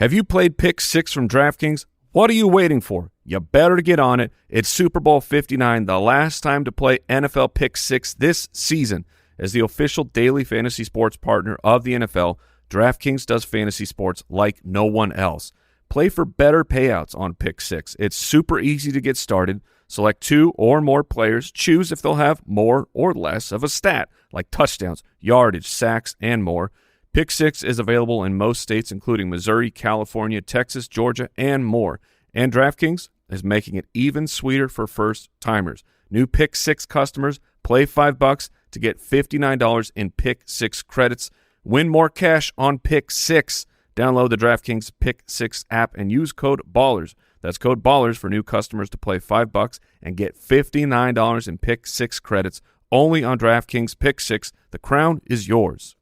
Have you played Pick 6 from DraftKings? What are you waiting for? You better get on it. It's Super Bowl 59, the last time to play NFL Pick 6 this season. As the official daily fantasy sports partner of the NFL, DraftKings does fantasy sports like no one else. Play for better payouts on Pick 6. It's super easy to get started. Select 2 or more players. Choose if they'll have more or less of a stat, like touchdowns, yardage, sacks, and more. Pick 6 is available in most states, including Missouri, California, Texas, Georgia, and more. And DraftKings is making it even sweeter for first-timers. New Pick 6 customers play $5 to get $59 in Pick 6 credits. Win more cash on Pick 6. Download the DraftKings Pick 6 app and use code BALLERS. That's code BALLERS for new customers to play $5 and get $59 in Pick 6 credits only on DraftKings Pick 6. The crown is yours.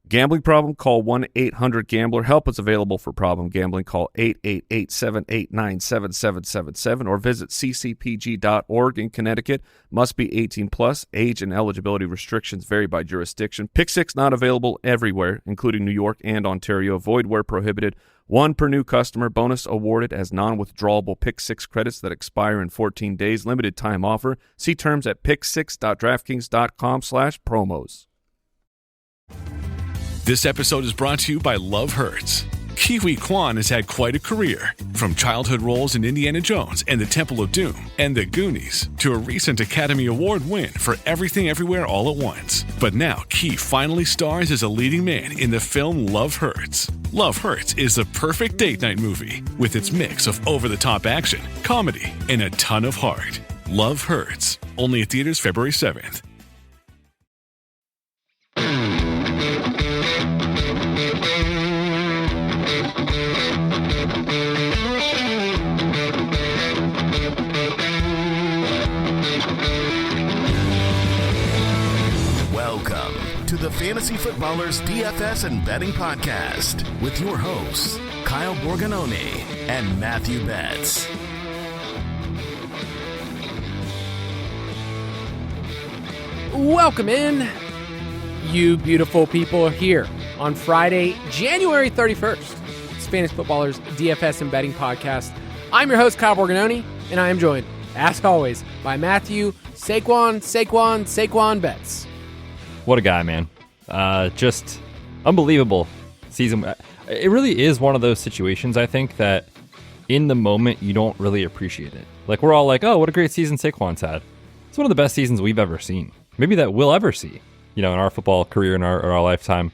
Gambling problem? Call 1-800-GAMBLER. Help is available for problem gambling. Call 888-789-7777 or visit ccpg.org in Connecticut. Must be 18 plus. Age and eligibility restrictions vary by jurisdiction. Pick 6 not available everywhere, including New York and Ontario. Void where prohibited. 1 per new customer. Bonus awarded as non-withdrawable Pick 6 credits that expire in 14 days. Limited time offer. See terms at pick6.draftkings.com/promos. This episode is brought to you by Love Hurts. Kiwi Kwan has had quite a career, from childhood roles in Indiana Jones and the Temple of Doom and The Goonies to a recent Academy Award win for Everything Everywhere All at Once. But now Ki finally stars as a leading man in the film Love Hurts. Love Hurts is the perfect date night movie with its mix of over-the-top action, comedy, and a ton of heart. Love Hurts, only at theaters February 7th. To the Fantasy Footballers DFS and Betting Podcast with your hosts, Kyle Borganoni and Matthew Betz. Welcome in, you beautiful people, here on Friday, January 31st. It's Fantasy Footballers DFS and Betting Podcast. I'm your host, Kyle Borganoni, and I am joined, as always, by Matthew Saquon Betz. What a guy, man. Just unbelievable season. It really is one of those situations, I think, that in the moment you don't really appreciate it. Like, we're all like, oh, what a great season Saquon's had. It's one of the best seasons we've ever seen. Maybe that we'll ever see, in our football career, in our lifetime.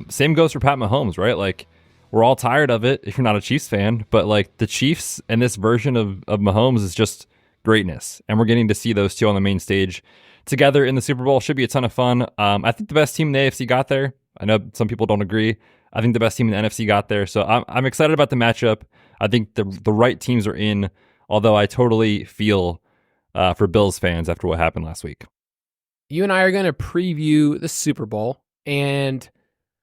Same goes for Pat Mahomes, right? Like, we're all tired of it if you're not a Chiefs fan, but like the Chiefs and this version of Mahomes is just greatness. And we're getting to see those two on the main stage together in the Super Bowl. Should be a ton of fun. I think the best team in the AFC got there. I know some people don't agree. I think the best team in the NFC got there. So I'm excited about the matchup. I think the right teams are in, although I totally feel for Bills fans after what happened last week. You and I are going to preview the Super Bowl, and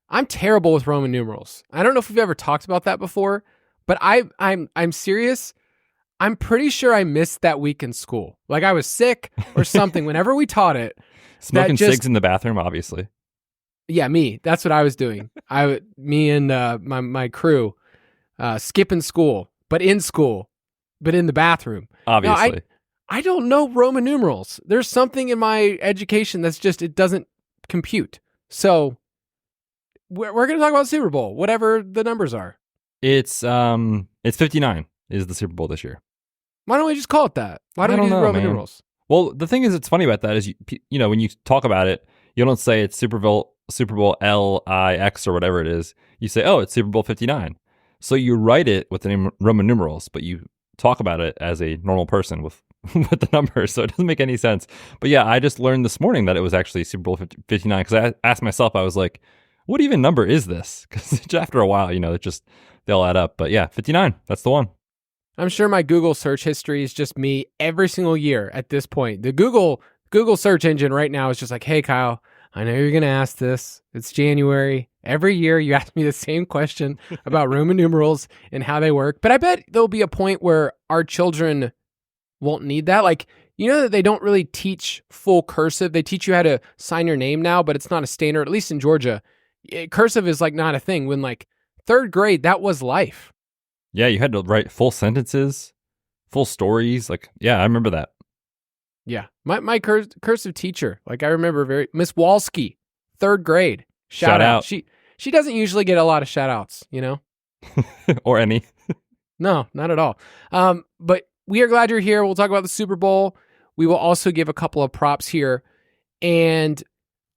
I'm terrible with Roman numerals. I don't know if we've ever talked about that before, but I'm serious. I'm pretty sure I missed that week in school. Like, I was sick or something whenever we taught it. Smoking cigs in the bathroom, obviously. Yeah, me. That's what I was doing. Me and my crew skipping school, but in the bathroom. Obviously. No, I don't know Roman numerals. There's something in my education that's just, it doesn't compute. So we're going to talk about Super Bowl, whatever the numbers are. It's 59 is the Super Bowl this year. Why don't we just call it that? Why don't we do Roman numerals? Well, the thing is, it's funny about that is, when you talk about it, you don't say it's Super Bowl LIX or whatever it is. You say, oh, it's Super Bowl 59. So you write it with the name Roman numerals, but you talk about it as a normal person with the numbers. So it doesn't make any sense. But yeah, I just learned this morning that it was actually Super Bowl 59 because I asked myself, I was like, what even number is this? Because after a while, they all add up. But yeah, 59, that's the one. I'm sure my Google search history is just me every single year at this point. The Google search engine right now is just like, hey, Kyle, I know you're going to ask this. It's January. Every year you ask me the same question about Roman numerals and how they work. But I bet there'll be a point where our children won't need that. Like, that they don't really teach full cursive. They teach you how to sign your name now, but it's not a standard, at least in Georgia. Cursive is like not a thing when like third grade, that was life. Yeah, you had to write full sentences, full stories. Like, yeah, I remember that. Yeah. My cursive teacher, like I remember Miss Walski, third grade. Shout out. She doesn't usually get a lot of shout outs, you know? Or any. No, not at all. But we are glad you're here. We'll talk about the Super Bowl. We will also give a couple of props here and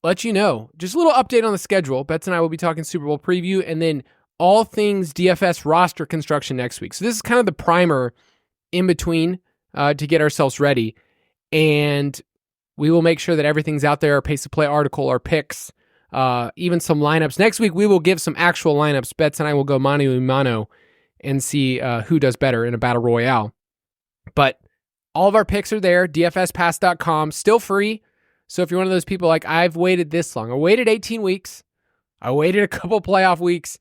let you know, just a little update on the schedule. Betz and I will be talking Super Bowl preview and then all things DFS roster construction next week. So this is kind of the primer in between to get ourselves ready. And we will make sure that everything's out there, our pace of play article, our picks, even some lineups. Next week, we will give some actual lineups. Betz and I will go mano a mano and see who does better in a battle royale. But all of our picks are there, dfspass.com, still free. So if you're one of those people like, I've waited this long, I waited 18 weeks, I waited a couple playoff weeks,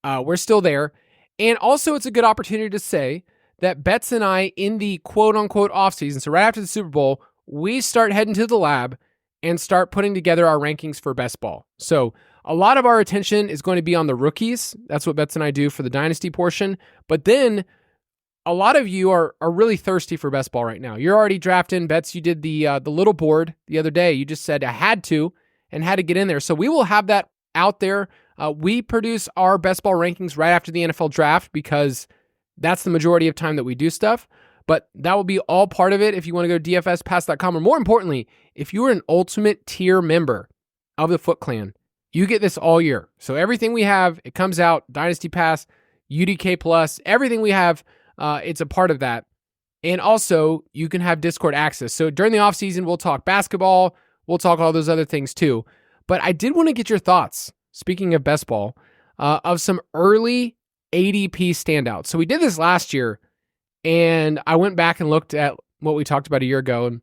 we're still there. And also it's a good opportunity to say that Betz and I, in the quote-unquote offseason, so right after the Super Bowl, we start heading to the lab and start putting together our rankings for best ball. So a lot of our attention is going to be on the rookies. That's what Betz and I do for the dynasty portion. But then a lot of you are really thirsty for best ball right now. You're already drafting. Betz, you did the little board the other day. You just said I had to and had to get in there. So we will have that out there. We produce our best ball rankings right after the NFL draft because that's the majority of time that we do stuff. But that will be all part of it if you want to go to dfspass.com. Or more importantly, if you are an ultimate tier member of the Foot Clan, you get this all year. So everything we have, it comes out, Dynasty Pass, UDK Plus, everything we have, it's a part of that. And also, you can have Discord access. So during the offseason, we'll talk basketball, we'll talk all those other things too. But I did want to get your thoughts, speaking of best ball, of some early ADP standouts. So we did this last year, and I went back and looked at what we talked about a year ago, and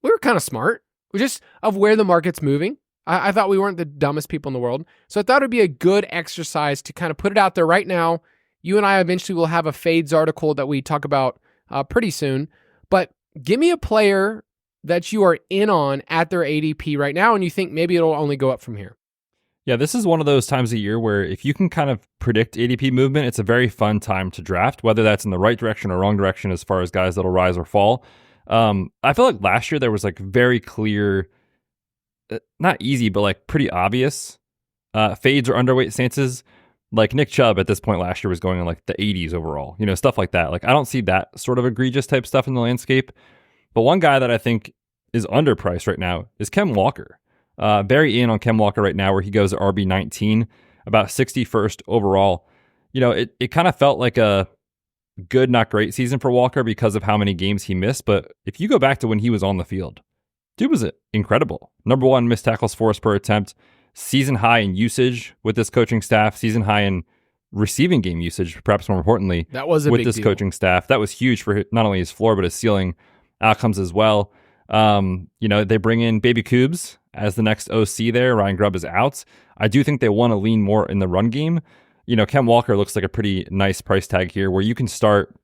we were kind of smart. We just of where the market's moving. I thought we weren't the dumbest people in the world. So I thought it'd be a good exercise to kind of put it out there right now. You and I eventually will have a fades article that we talk about pretty soon. But give me a player that you are in on at their ADP right now, and you think maybe it'll only go up from here. Yeah, this is one of those times a year where if you can kind of predict ADP movement, it's a very fun time to draft, whether that's in the right direction or wrong direction as far as guys that'll rise or fall. I feel like last year there was like very clear, not easy, but like pretty obvious fades or underweight stances. Like Nick Chubb at this point last year was going in like the 80s overall, stuff like that. Like I don't see that sort of egregious type stuff in the landscape. But one guy that I think is underpriced right now is Kem Walker. Very in on Kem Walker right now, where he goes RB19, about 61st overall. It kind of felt like a good, not great season for Walker because of how many games he missed. But if you go back to when he was on the field, dude was incredible. Number one missed tackles forced per attempt, season high in usage with this coaching staff, season high in receiving game usage, perhaps more importantly, that was with this coaching staff. That was huge for not only his floor, but his ceiling outcomes as well. They bring in Baby Coobs as the next OC there. Ryan Grubb is out. I do think they want to lean more in the run game. Kem Walker looks like a pretty nice price tag here where you can start,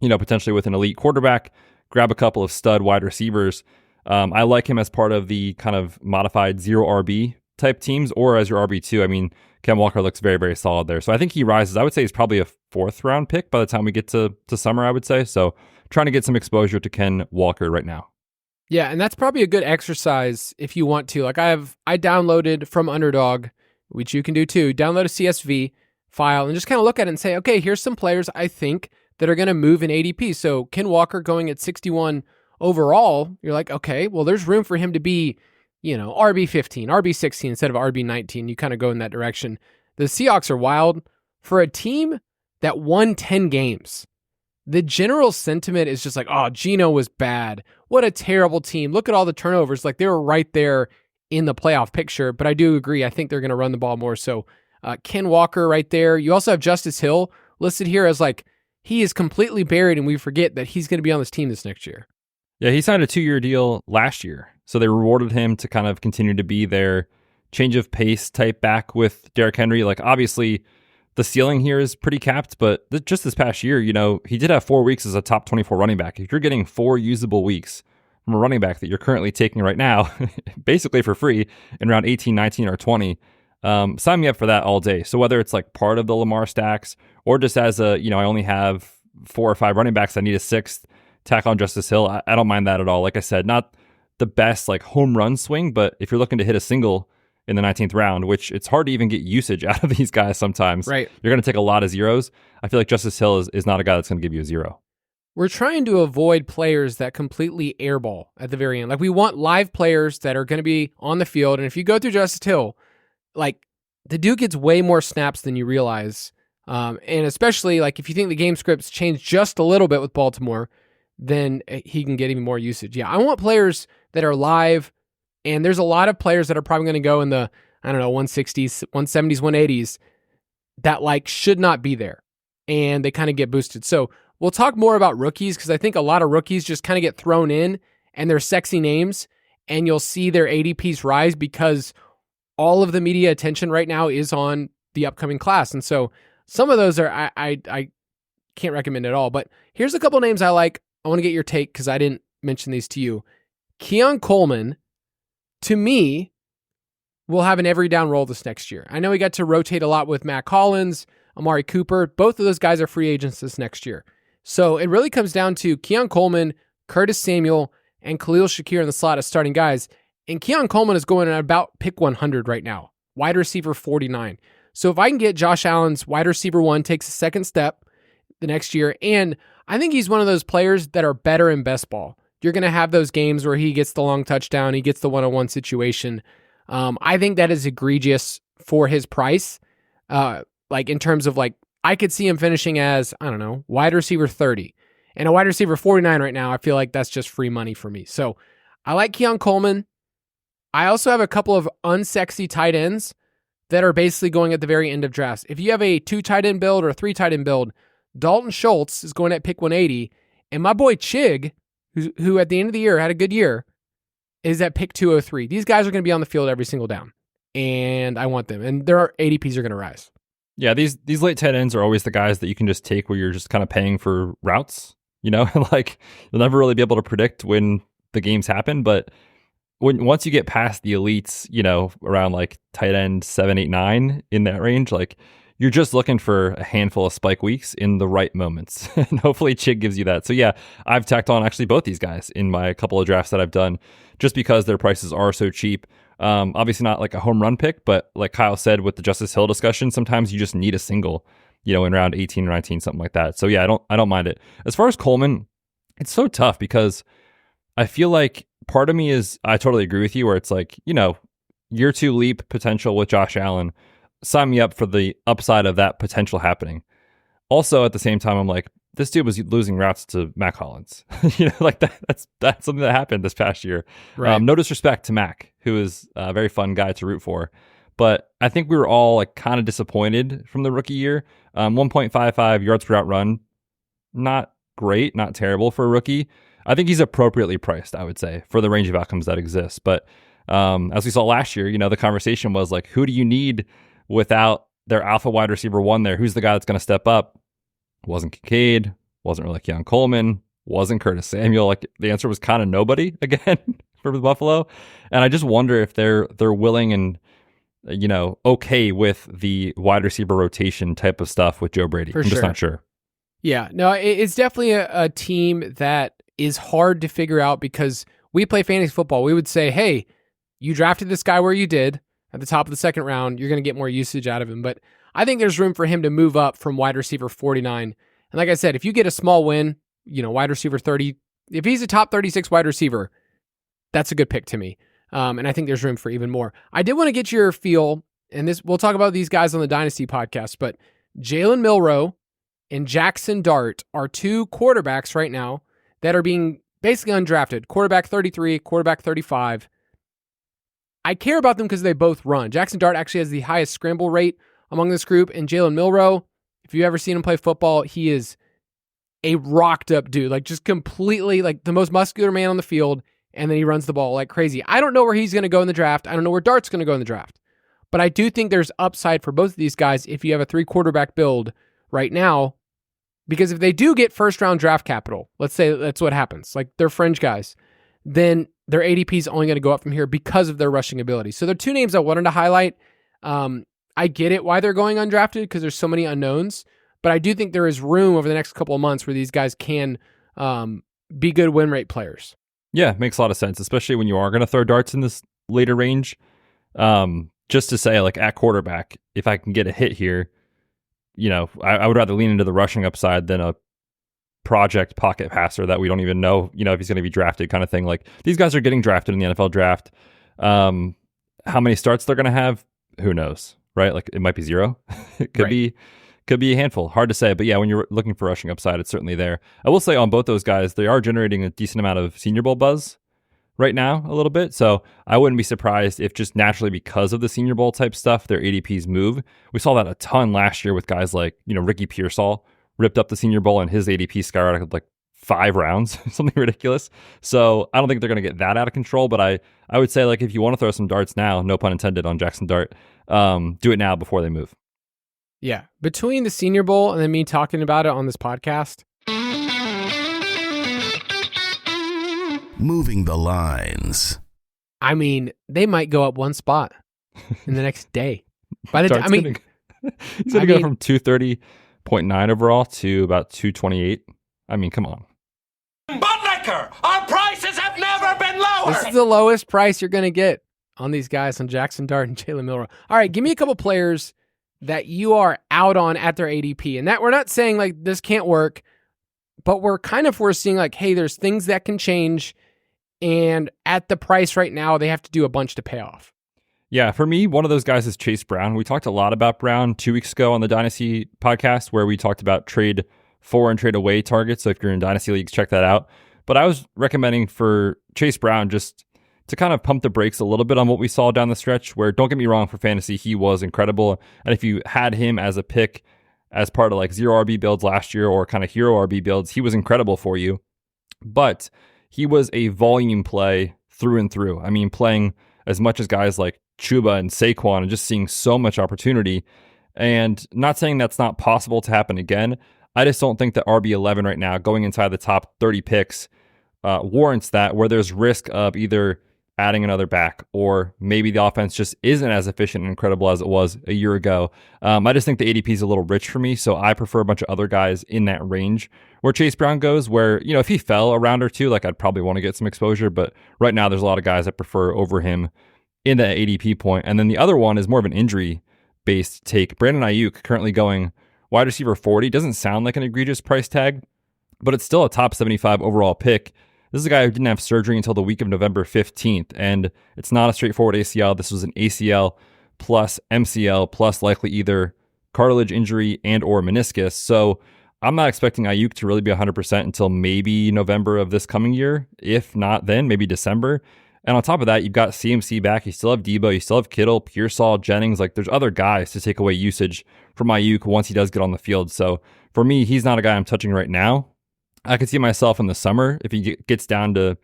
potentially with an elite quarterback, grab a couple of stud wide receivers. I like him as part of the kind of modified 0 RB type teams or as your RB2. I mean, Kem Walker looks very, very solid there. So I think he rises. I would say he's probably a 4th round pick by the time we get to summer, I would say. So trying to get some exposure to Ken Walker right now. Yeah, and that's probably a good exercise if you want to. Like I downloaded from Underdog, which you can do too, download a CSV file and just kind of look at it and say, okay, here's some players I think that are going to move in ADP. So Ken Walker going at 61 overall, you're like, okay, well, there's room for him to be, RB15, RB16 instead of RB19. You kind of go in that direction. The Seahawks are wild. For a team that won 10 games, the general sentiment is just like, oh, Geno was bad. What a terrible team. Look at all the turnovers. Like they were right there in the playoff picture. But I do agree. I think they're going to run the ball more. So Ken Walker right there. You also have Justice Hill listed here as like, he is completely buried and we forget that he's going to be on this team this next year. Yeah, he signed a 2-year deal last year. So they rewarded him to kind of continue to be their change of pace type back with Derrick Henry. Like obviously the ceiling here is pretty capped, but just this past year, he did have 4 weeks as a top 24 running back. If you're getting 4 usable weeks from a running back that you're currently taking right now, basically for free in round 18, 19, or 20, Sign me up for that all day. So whether it's like part of the Lamar stacks or just as I only have 4 or 5 running backs, I need a 6th, tack on Justice Hill. I don't mind that at all. Like I said, not the best like home run swing, but if you're looking to hit a single in the 19th round, which it's hard to even get usage out of these guys sometimes. Right. You're going to take a lot of zeros. I feel like Justice Hill is not a guy that's going to give you a 0. We're trying to avoid players that completely airball at the very end. Like, we want live players that are going to be on the field. And if you go through Justice Hill, like, the dude gets way more snaps than you realize. And especially, like, if you think the game scripts change just a little bit with Baltimore, then he can get even more usage. Yeah, I want players that are live, and there's a lot of players that are probably going to go in the, 160s, 170s, 180s that, like, should not be there. And they kind of get boosted. So we'll talk more about rookies because I think a lot of rookies just kind of get thrown in and they're sexy names, and you'll see their ADPs rise because all of the media attention right now is on the upcoming class. And so some of those are I can't recommend at all. But here's a couple names I like. I want to get your take because I didn't mention these to you. Keon Coleman, to me, will have an every down role this next year. I know he got to rotate a lot with Matt Collins, Amari Cooper. Both of those guys are free agents this next year. So it really comes down to Keon Coleman, Curtis Samuel, and Khalil Shakir in the slot as starting guys. And Keon Coleman is going at about pick 100 right now, wide receiver 49. So if I can get Josh Allen's wide receiver 1 takes a second step the next year, and I think he's one of those players that are better in best ball. You're going to have those games where he gets the long touchdown, he gets the one-on-one situation. I think that is egregious for his price. Like in terms of like, I could see him finishing as, wide receiver 30. And a wide receiver 49 right now, I feel like that's just free money for me. So I like Keon Coleman. I also have a couple of unsexy tight ends that are basically going at the very end of drafts. If you have a 2 tight end build or a 3 tight end build, Dalton Schultz is going at pick 180. And my boy Chig, who at the end of the year had a good year, is at pick 203. These guys are going to be on the field every single down. And I want them. And their ADPs are going to rise. Yeah, these late tight ends are always the guys that you can just take where you're just kind of paying for routes, like you'll never really be able to predict when the games happen. But once you get past the elites, around like tight end 7, 8, 9 in that range, like you're just looking for a handful of spike weeks in the right moments. And hopefully Chig gives you that. So yeah, I've tacked on actually both these guys in my couple of drafts that I've done just because their prices are so cheap. Obviously not like a home run pick, but like Kyle said with the Justice Hill discussion, sometimes you just need a single, in round 18 or 19, something like that. So yeah, I don't mind it. As far as Coleman, it's so tough because I feel like part of me is, I totally agree with you where it's like, year 2 leap potential with Josh Allen, sign me up for the upside of that potential happening. Also at the same time, I'm like, this dude was losing routes to Mac Hollins. Like that's something that happened this past year. Right. No disrespect to Mac, who is a very fun guy to root for. But I think we were all like kind of disappointed from the rookie year. 1.55 yards per route run. Not great, not terrible for a rookie. I think he's appropriately priced, I would say, for the range of outcomes that exists. But as we saw last year, the conversation was like, who do you need without their alpha wide receiver 1 there? Who's the guy that's going to step up? Wasn't Kincaid, wasn't really Keon Coleman, wasn't Curtis Samuel. Like the answer was kind of nobody again for Buffalo. And I just wonder if they're willing and okay with the wide receiver rotation type of stuff with Joe Brady. I'm just not sure. Yeah, no, it's definitely a team that is hard to figure out because we play fantasy football. We would say, hey, you drafted this guy where you did at the top of the second round, you're going to get more usage out of him. But I think there's room for him to move up from wide receiver 49. And like I said, if you get a small win, wide receiver 30, if he's a top 36 wide receiver, that's a good pick to me. And I think there's room for even more. I did want to get your feel, and we'll talk about these guys on the Dynasty podcast, but Jalen Milroe and Jackson Dart are 2 quarterbacks right now that are being basically undrafted. Quarterback 33, quarterback 35. I care about them because they both run. Jackson Dart actually has the highest scramble rate among this group, and Jalen Milroe, if you've ever seen him play football, he is a rocked up dude, like just completely like the most muscular man on the field, and then he runs the ball like crazy. I don't know where he's going to go in the draft. I don't know where Dart's going to go in the draft, but I do think there's upside for both of these guys if you have a 3 quarterback build right now, because if they do get first round draft capital, let's say that's what happens, like they're fringe guys, then their ADP is only going to go up from here because of their rushing ability. So there are 2 names I wanted to highlight. I get it why they're going undrafted because there's so many unknowns, but I do think there is room over the next couple of months where these guys can be good win rate players. Yeah, makes a lot of sense, especially when you are going to throw darts in this later range. Just to say, like at quarterback, if I can get a hit here, I would rather lean into the rushing upside than a project pocket passer that we don't even know, if he's going to be drafted kind of thing. Like these guys are getting drafted in the NFL draft. How many starts they're going to have, who knows, right? Like it might be 0. It could be a handful. Hard to say, but yeah, when you're looking for rushing upside, it's certainly there. I will say on both those guys, they are generating a decent amount of Senior Bowl buzz right now, a little bit. So I wouldn't be surprised if just naturally because of the Senior Bowl type stuff, their ADPs move. We saw that a ton last year with guys like, Ricky Pearsall ripped up the Senior Bowl and his ADP skyrocketed like 5 rounds, something ridiculous. So I don't think they're going to get that out of control, but I would say like if you want to throw some darts now, no pun intended on Jackson Dart, do it now before they move. Yeah. Between the Senior Bowl and then me talking about it on this podcast. Moving the lines. I mean, they might go up 1 spot in the next day. By the time, he's going to go from 230.9 overall to about 228. I mean, come on. Buttlicker, our prices have never been lower. This is the lowest price you're going to get on these guys, on Jackson Dart and Jalen Milroe. All right, give me a couple players that you are out on at their ADP. And that we're not saying like this can't work, but we're seeing like, hey, there's things that can change. And at the price right now, they have to do a bunch to pay off. Yeah, for me, one of those guys is Chase Brown. We talked a lot about Brown 2 weeks ago on the Dynasty podcast where we talked about trade for and trade away targets. So if you're in Dynasty leagues, check that out. But I was recommending for Chase Brown just to kind of pump the brakes a little bit on what we saw down the stretch where, don't get me wrong, for fantasy, he was incredible. And if you had him as a pick as part of like 0 RB builds last year or kind of hero RB builds, he was incredible for you. But he was a volume play through and through. I mean, playing as much as guys like Chuba and Saquon and just seeing so much opportunity. And not saying that's not possible to happen again. I just don't think that RB11 right now, going inside the top 30 picks, warrants that, where there's risk of either adding another back or maybe the offense just isn't as efficient and incredible as it was a year ago. I just think the ADP is a little rich for me, so I prefer a bunch of other guys in that range where Chase Brown goes, where, if he fell a round or two, like I'd probably want to get some exposure, but right now there's a lot of guys I prefer over him in that ADP point. And then the other one is more of an injury-based take. Brandon Ayuk currently going wide receiver 40. Doesn't sound like an egregious price tag, but it's still a top 75 overall pick. This is a guy who didn't have surgery until the week of November 15th, and it's not a straightforward ACL. This was an ACL plus MCL plus likely either cartilage injury and or meniscus. So I'm not expecting Ayuk to really be 100% until maybe November of this coming year. If not then, maybe December. And on top of that, you've got CMC back. You still have Debo. You still have Kittle, Pearsall, Jennings. Like there's other guys to take away usage from Ayuk once he does get on the field. So for me, he's not a guy I'm touching right now. I could see myself in the summer, if he gets down to,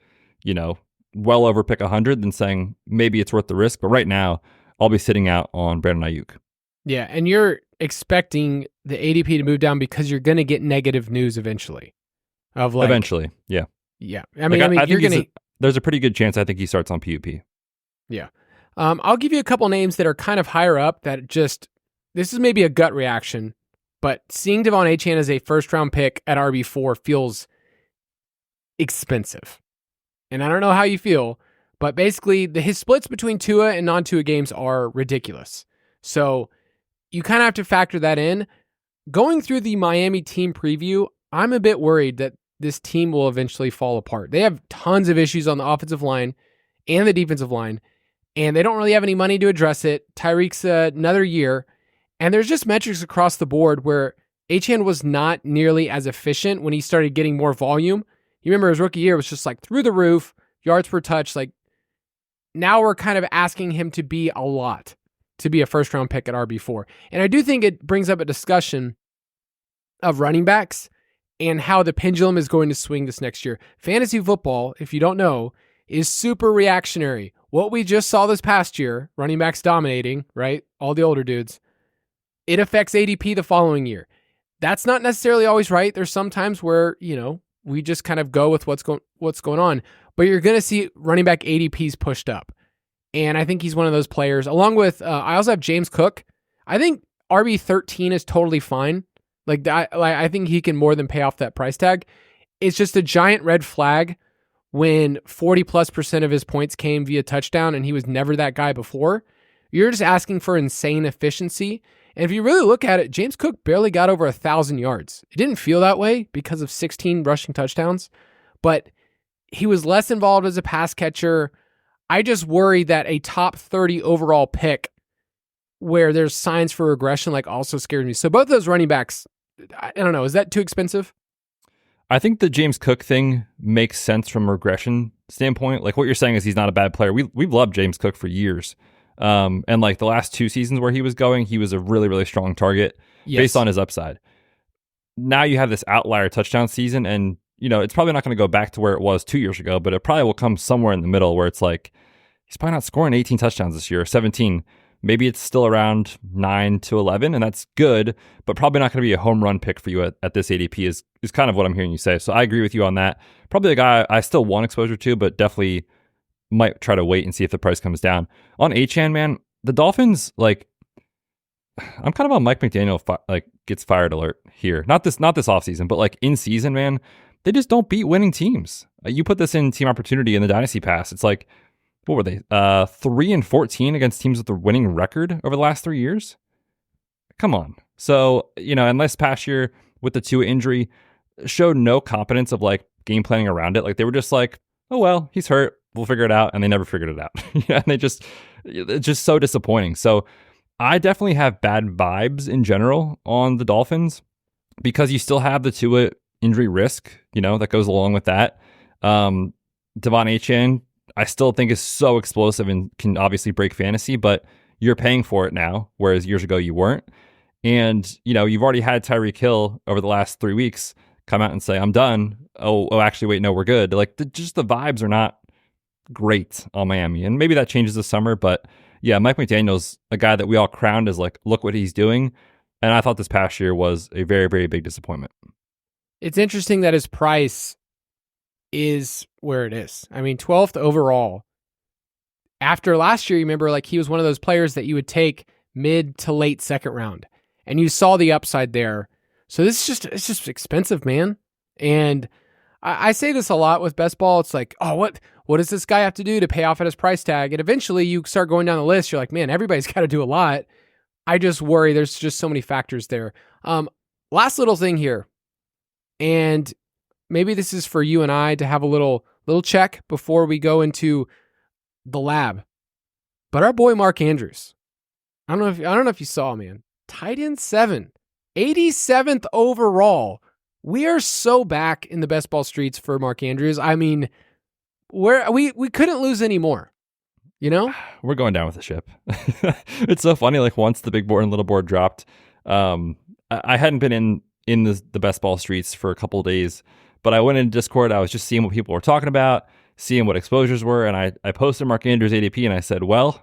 well over pick 100, then saying maybe it's worth the risk. But right now, I'll be sitting out on Brandon Ayuk. Yeah, and you're expecting the ADP to move down because you're going to get negative news eventually. Eventually, yeah. Yeah, I mean, you're going to... There's a pretty good chance I think he starts on PUP. Yeah. I'll give you a couple names that are kind of higher up that just... This is maybe a gut reaction, but seeing Devon Achane as a first-round pick at RB4 feels expensive. And I don't know how you feel, but basically his splits between Tua and non-Tua games are ridiculous. So you kind of have to factor that in. Going through the Miami team preview, I'm a bit worried that this team will eventually fall apart. They have tons of issues on the offensive line and the defensive line, and they don't really have any money to address it. Tyreek's another year. And there's just metrics across the board where Achane was not nearly as efficient when he started getting more volume. You remember his rookie year was just like through the roof, yards per touch. Like now we're kind of asking him to be a lot, to be a first round pick at RB4. And I do think it brings up a discussion of running backs and how the pendulum is going to swing this next year. Fantasy football, if you don't know, is super reactionary. What we just saw this past year, running backs dominating, right? All the older dudes. It affects ADP the following year. That's not necessarily always right. There's some times where, we just kind of go with what's going on. But you're going to see running back ADPs pushed up. And I think he's one of those players, along with, I also have James Cook. I think RB13 is totally fine. I think he can more than pay off that price tag. It's just a giant red flag when 40+% of his points came via touchdown and he was never that guy before. You're just asking for insane efficiency. And if you really look at it, James Cook barely got over 1,000 yards. It didn't feel that way because of 16 rushing touchdowns, but he was less involved as a pass catcher. I just worry that a top 30 overall pick where there's signs for regression also scares me. So both those running backs, I don't know, is that too expensive? I think the James Cook thing makes sense from a regression standpoint. Like what you're saying is he's not a bad player. We've loved James Cook for years. And the last 2 seasons where he was going, he was a really, really strong target based on his upside. Now you have this outlier touchdown season, and it's probably not going to go back to where it was 2 years ago, but it probably will come somewhere in the middle where it's he's probably not scoring 18 touchdowns this year, or 17. Maybe it's still around 9 to 11, and that's good, but probably not going to be a home run pick for you at this ADP is kind of what I'm hearing you say. So I agree with you on that. Probably a guy I still want exposure to, but definitely might try to wait and see if the price comes down. On Achane, man, the Dolphins, I'm kind of on Mike McDaniel gets fired alert here. Not this offseason, but in season, man, they just don't beat winning teams. You put this in Team Opportunity in the Dynasty Pass. It's what were they? 3-14 against teams with a winning record over the last 3 years. Come on. So, and this past year with the Tua injury showed no competence of game planning around it. They were just oh, well, he's hurt. We'll figure it out. And they never figured it out. And it's just so disappointing. So I definitely have bad vibes in general on the Dolphins because you still have the Tua injury risk, that goes along with that. Devon Achane, I still think is so explosive and can obviously break fantasy, but you're paying for it now, whereas years ago you weren't. And, you've already had Tyreek Hill over the last 3 weeks come out and say, I'm done. Oh, actually, wait, no, we're good. Just the vibes are not great on Miami. And maybe that changes this summer, but yeah, Mike McDaniel's a guy that we all crowned as look what he's doing. And I thought this past year was a very, very big disappointment. It's interesting that his price is where it is. I mean, 12th overall. After last year, you remember he was one of those players that you would take mid to late second round, and you saw the upside there. So it's just expensive, man. And I say this a lot with best ball. It's what does this guy have to do to pay off at his price tag? And eventually you start going down the list. You're man, everybody's got to do a lot. I just worry there's just so many factors there. Last little thing here, and maybe this is for you and I to have a little check before we go into the lab. But our boy Mark Andrews, I don't know if you saw, man. Tight end 7, 87th overall. We are so back in the best ball streets for Mark Andrews. I mean, we couldn't lose any more. We're going down with the ship. It's so funny. Once the big board and little board dropped, I hadn't been in the best ball streets for a couple of days, but I went into Discord. I was just seeing what people were talking about, seeing what exposures were, and I posted Mark Andrews ADP, and I said, well,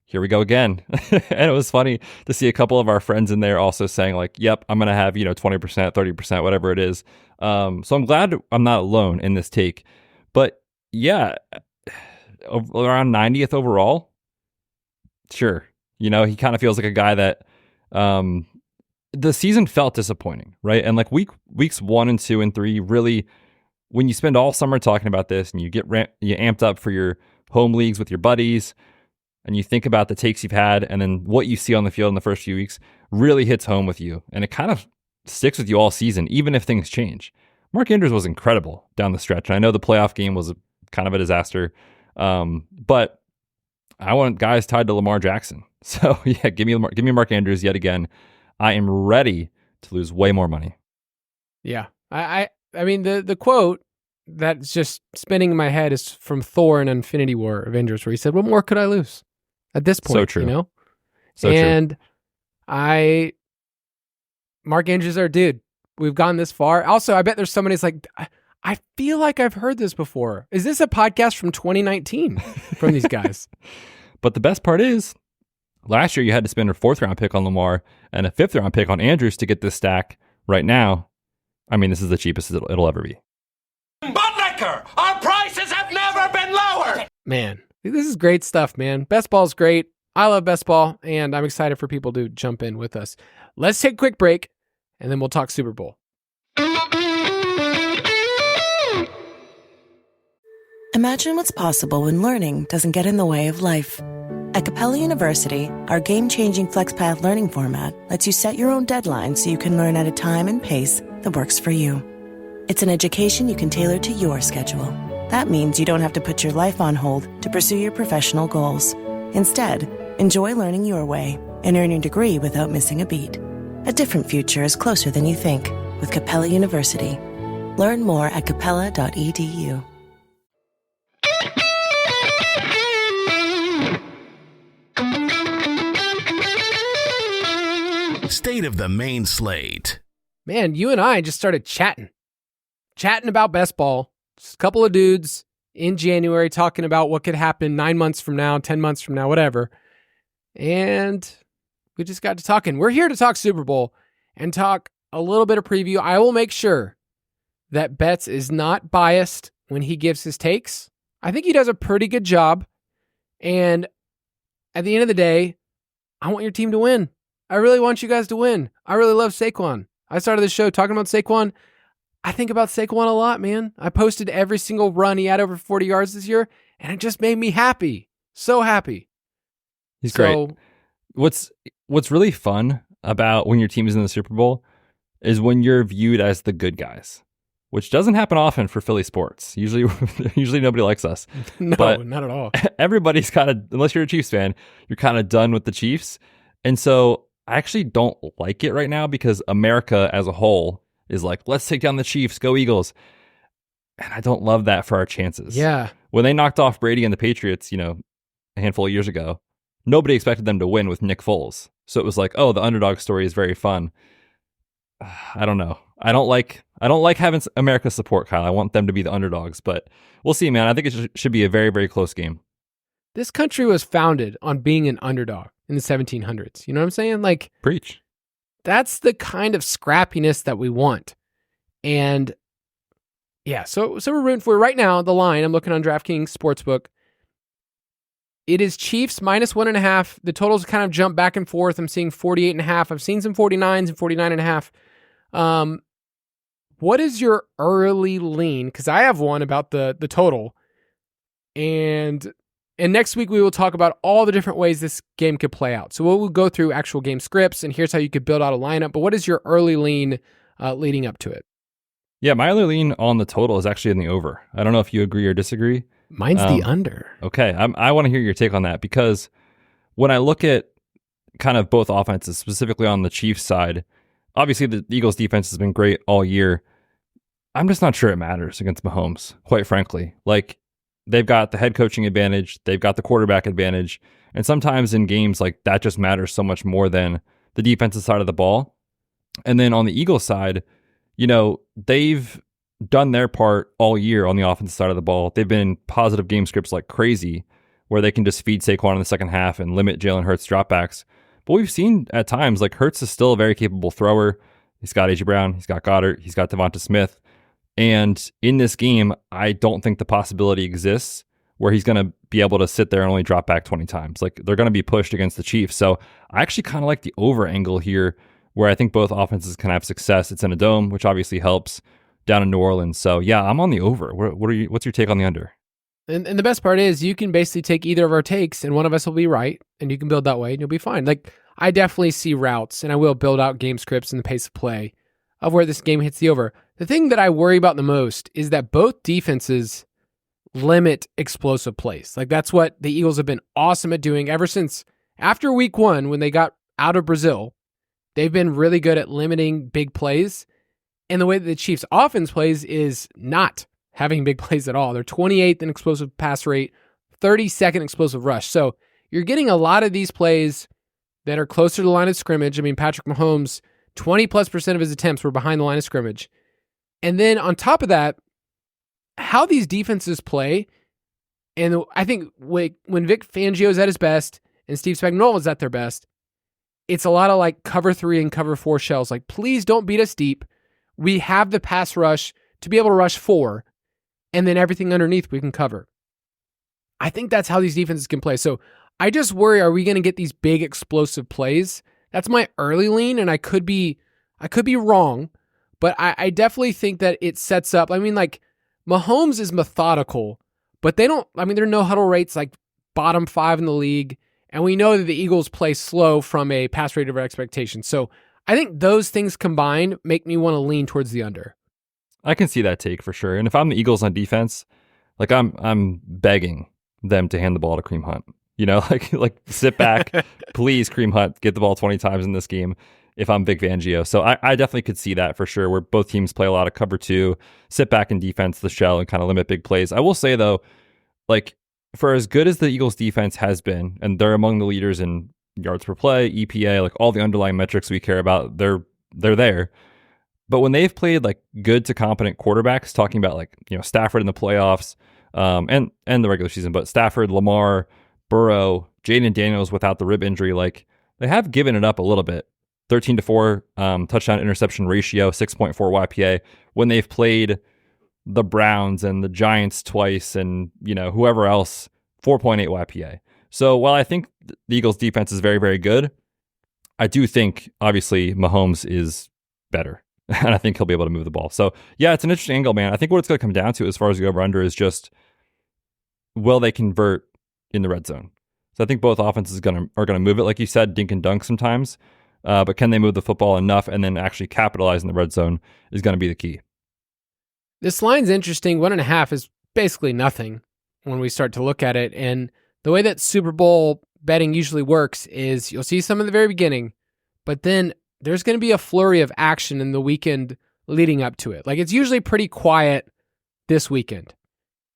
here we go again. And it was funny to see a couple of our friends in there also saying yep, I'm going to have, 20%, 30%, whatever it is. So I'm glad I'm not alone in this take. But yeah, around 90th overall, sure. He kind of feels like a guy that the season felt disappointing, right? And weeks 1 and 2 and 3, really, when you spend all summer talking about this and you get you amped up for your home leagues with your buddies, and you think about the takes you've had, and then what you see on the field in the first few weeks really hits home with you, and it kind of sticks with you all season, even if things change. Mark Andrews was incredible down the stretch, and I know the playoff game was kind of a disaster, but I want guys tied to Lamar Jackson. So yeah, give me Mark Andrews yet again. I am ready to lose way more money. Yeah, I mean the quote that's just spinning in my head is from Thor in Infinity War Avengers, where he said, "What more could I lose?" At this point, so true. So and true. Mark Andrews, our dude. We've gone this far. Also, I bet there's somebody who's I feel like I've heard this before. Is this a podcast from 2019 from these guys? But the best part is, last year you had to spend a 4th round pick on Lamar and a 5th round pick on Andrews to get this stack. Right now, I mean, this is the cheapest it'll ever be. But liquor, our prices have never been lower. Man, This is great stuff, man. Best ball's great. I love best ball, and I'm excited for people to jump in with us. Let's take a quick break, and then we'll talk Super Bowl. Imagine what's possible when learning doesn't get in the way of life. At Capella University, our game-changing FlexPath learning format lets you set your own deadline so you can learn at a time and pace that works for you. It's an education you can tailor to your schedule. That means you don't have to put your life on hold to pursue your professional goals. Instead, enjoy learning your way and earn your degree without missing a beat. A different future is closer than you think with Capella University. Learn more at capella.edu. State of the main slate. Man, you and I just started chatting about best ball. Just a couple of dudes in January talking about what could happen 9 months from now, 10 months from now, whatever. And we just got to talking. We're here to talk Super Bowl and talk a little bit of preview. I will make sure that Betz is not biased when he gives his takes. I think he does a pretty good job. And at the end of the day, I want your team to win. I really want you guys to win. I really love Saquon. I started this show talking about Saquon. I think about Saquon a lot, man. I posted every single run he had over 40 yards this year, and it just made me happy. So happy. He's great. What's really fun about when your team is in the Super Bowl is when you're viewed as the good guys, which doesn't happen often for Philly sports. Usually nobody likes us. No, but not at all. Everybody's kind of, unless you're a Chiefs fan, you're kind of done with the Chiefs. And so I actually don't like it right now because America as a whole is like, let's take down the Chiefs, go Eagles. And I don't love that for our chances. Yeah. When they knocked off Brady and the Patriots, a handful of years ago, nobody expected them to win with Nick Foles. So it was like, oh, the underdog story is very fun. I don't know. I don't like having America's support, Kyle. I want them to be the underdogs, but we'll see, man. I think it should be a very, very close game. This country was founded on being an underdog in the 1700s. You know what I'm saying? Like, preach. That's the kind of scrappiness that we want. And yeah, so we're rooting for right now. The line, I'm looking on DraftKings Sportsbook. It is Chiefs -1.5. The totals kind of jump back and forth. I'm seeing 48.5. I've seen some 49s and 49.5. What is your early lean? Because I have one about the total. And next week we will talk about all the different ways this game could play out. So we'll go through actual game scripts, and here's how you could build out a lineup. But what is your early lean leading up to it? Yeah, my early lean on the total is actually in the over. I don't know if you agree or disagree. Mine's the under. Okay, I want to hear your take on that, because when I look at kind of both offenses, specifically on the Chiefs side, obviously the Eagles defense has been great all year. I'm just not sure it matters against Mahomes, quite frankly. Like, they've got the head coaching advantage, they've got the quarterback advantage, and sometimes in games like that just matters so much more than the defensive side of the ball. And then on the Eagles side, they've done their part all year on the offensive side of the ball. They've been in positive game scripts like crazy, where they can just feed Saquon in the second half and limit Jalen Hurts' dropbacks. But we've seen at times, like, Hurts is still a very capable thrower. He's got A.J. Brown, he's got Goddard, he's got Devonta Smith. And in this game, I don't think the possibility exists where he's going to be able to sit there and only drop back 20 times. Like, they're going to be pushed against the Chiefs. So I actually kind of like the over angle here, where I think both offenses can have success. It's in a dome, which obviously helps down in New Orleans. So yeah, I'm on the over. What's your take on the under? And the best part is you can basically take either of our takes and one of us will be right, and you can build that way and you'll be fine. Like, I definitely see routes, and I will build out game scripts and the pace of play of where this game hits the over. The thing that I worry about the most is that both defenses limit explosive plays. Like, that's what the Eagles have been awesome at doing ever since after week 1, when they got out of Brazil. They've been really good at limiting big plays. And the way that the Chiefs offense plays is not having big plays at all. They're 28th in explosive pass rate, 32nd explosive rush. So you're getting a lot of these plays that are closer to the line of scrimmage. I mean, Patrick Mahomes, 20+% of his attempts were behind the line of scrimmage. And then on top of that, how these defenses play, and I think when Vic Fangio is at his best and Steve Spagnuolo is at their best, it's a lot of like cover 3 and cover 4 shells. Like, please don't beat us deep. We have the pass rush to be able to rush 4, and then everything underneath we can cover. I think that's how these defenses can play. So I just worry, are we going to get these big explosive plays? That's my early lean, and I could be wrong, but I definitely think that it sets up. I mean, like, Mahomes is methodical, but their no huddle rates like bottom 5 in the league, and we know that the Eagles play slow from a pass rate over expectation. So I think those things combined make me want to lean towards the under. I can see that take for sure. And if I'm the Eagles on defense, like I'm begging them to hand the ball to Kareem Hunt. You know, like sit back, please, Kareem Hunt, get the ball 20 times in this game if I'm Vic Fangio. So I definitely could see that for sure, where both teams play a lot of cover 2, sit back in defense, the shell, and kind of limit big plays. I will say, though, like, for as good as the Eagles defense has been, and they're among the leaders in yards per play, EPA, like all the underlying metrics we care about, they're there. But when they've played like good to competent quarterbacks, talking about like, you know, Stafford in the playoffs, and the regular season, but Stafford, Lamar, Burrow, Jaden Daniels without the rib injury, like they have given it up a little bit. 13-4 touchdown interception ratio, 6.4 YPA. When they've played the Browns and the Giants twice, and you know whoever else, 4.8 YPA. So while I think the Eagles defense is very, very good, I do think obviously Mahomes is better, and I think he'll be able to move the ball. So yeah, it's an interesting angle, man. I think what it's going to come down to as far as the over under is just, will they convert in the red zone? So I think both offenses are going to move it, like you said, dink and dunk sometimes. But can they move the football enough and then actually capitalize in the red zone is going to be the key. This line's interesting. 1.5 is basically nothing when we start to look at it. And the way that Super Bowl betting usually works is you'll see some in the very beginning, but then there's going to be a flurry of action in the weekend leading up to it. Like, it's usually pretty quiet this weekend.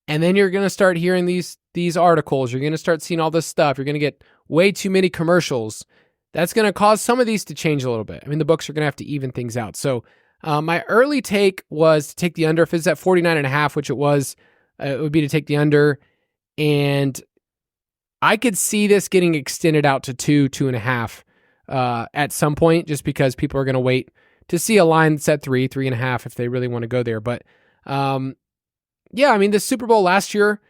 And then you're going to start hearing these articles. You're going to start seeing all this stuff. You're going to get way too many commercials. That's going to cause some of these to change a little bit. I mean, the books are going to have to even things out. So my early take was to take the under. If it's at 49.5, which it was, it would be to take the under. And I could see this getting extended out to 2.5 at some point, just because people are going to wait to see a line that's at 3.5 if they really want to go there. But yeah, I mean, the Super Bowl last year,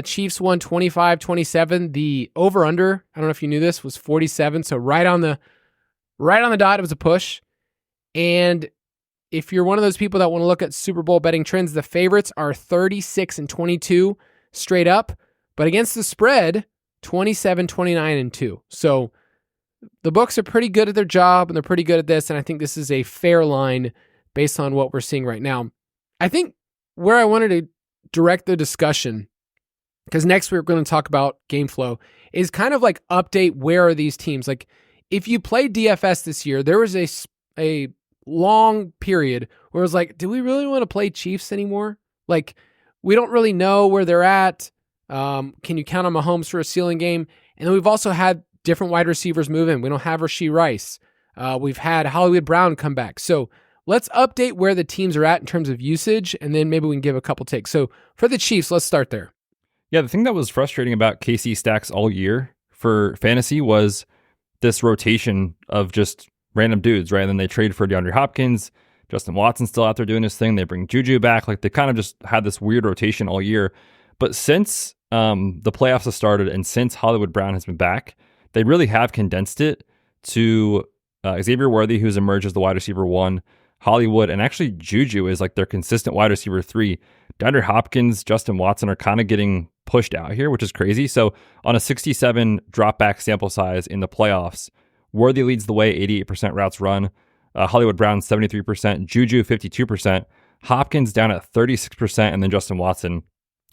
Chiefs won 25-27. The over-under, I don't know if you knew this, was 47. So right on the dot, it was a push. And if you're one of those people that want to look at Super Bowl betting trends, the favorites are 36-22 straight up, but against the spread, 27-29-2. So the books are pretty good at their job, and they're pretty good at this. And I think this is a fair line based on what we're seeing right now. I think where I wanted to direct the discussion, because next we're going to talk about game flow, is kind of like update where are these teams. Like, if you played DFS this year, there was a long period where it was like, do we really want to play Chiefs anymore? Like, we don't really know where they're at. Can you count on Mahomes for a ceiling game? And then we've also had different wide receivers move in. We don't have Rashee Rice. We've had Hollywood Brown come back. So let's update where the teams are at in terms of usage, and then maybe we can give a couple takes. So for the Chiefs, let's start there. Yeah, the thing that was frustrating about KC stacks all year for fantasy was this rotation of just random dudes, right? And then they trade for DeAndre Hopkins. Justin Watson's still out there doing his thing. They bring Juju back. Like, they kind of just had this weird rotation all year. But since the playoffs have started and since Hollywood Brown has been back, they really have condensed it to Xavier Worthy, who's emerged as the wide receiver 1, Hollywood, and actually Juju is like their consistent wide receiver 3. DeAndre Hopkins, Justin Watson are kind of getting pushed out here, which is crazy. So on a 67 drop back sample size in the playoffs, Worthy leads the way, 88% routes run. Hollywood Brown, 73%. Juju, 52%. Hopkins down at 36%. And then Justin Watson,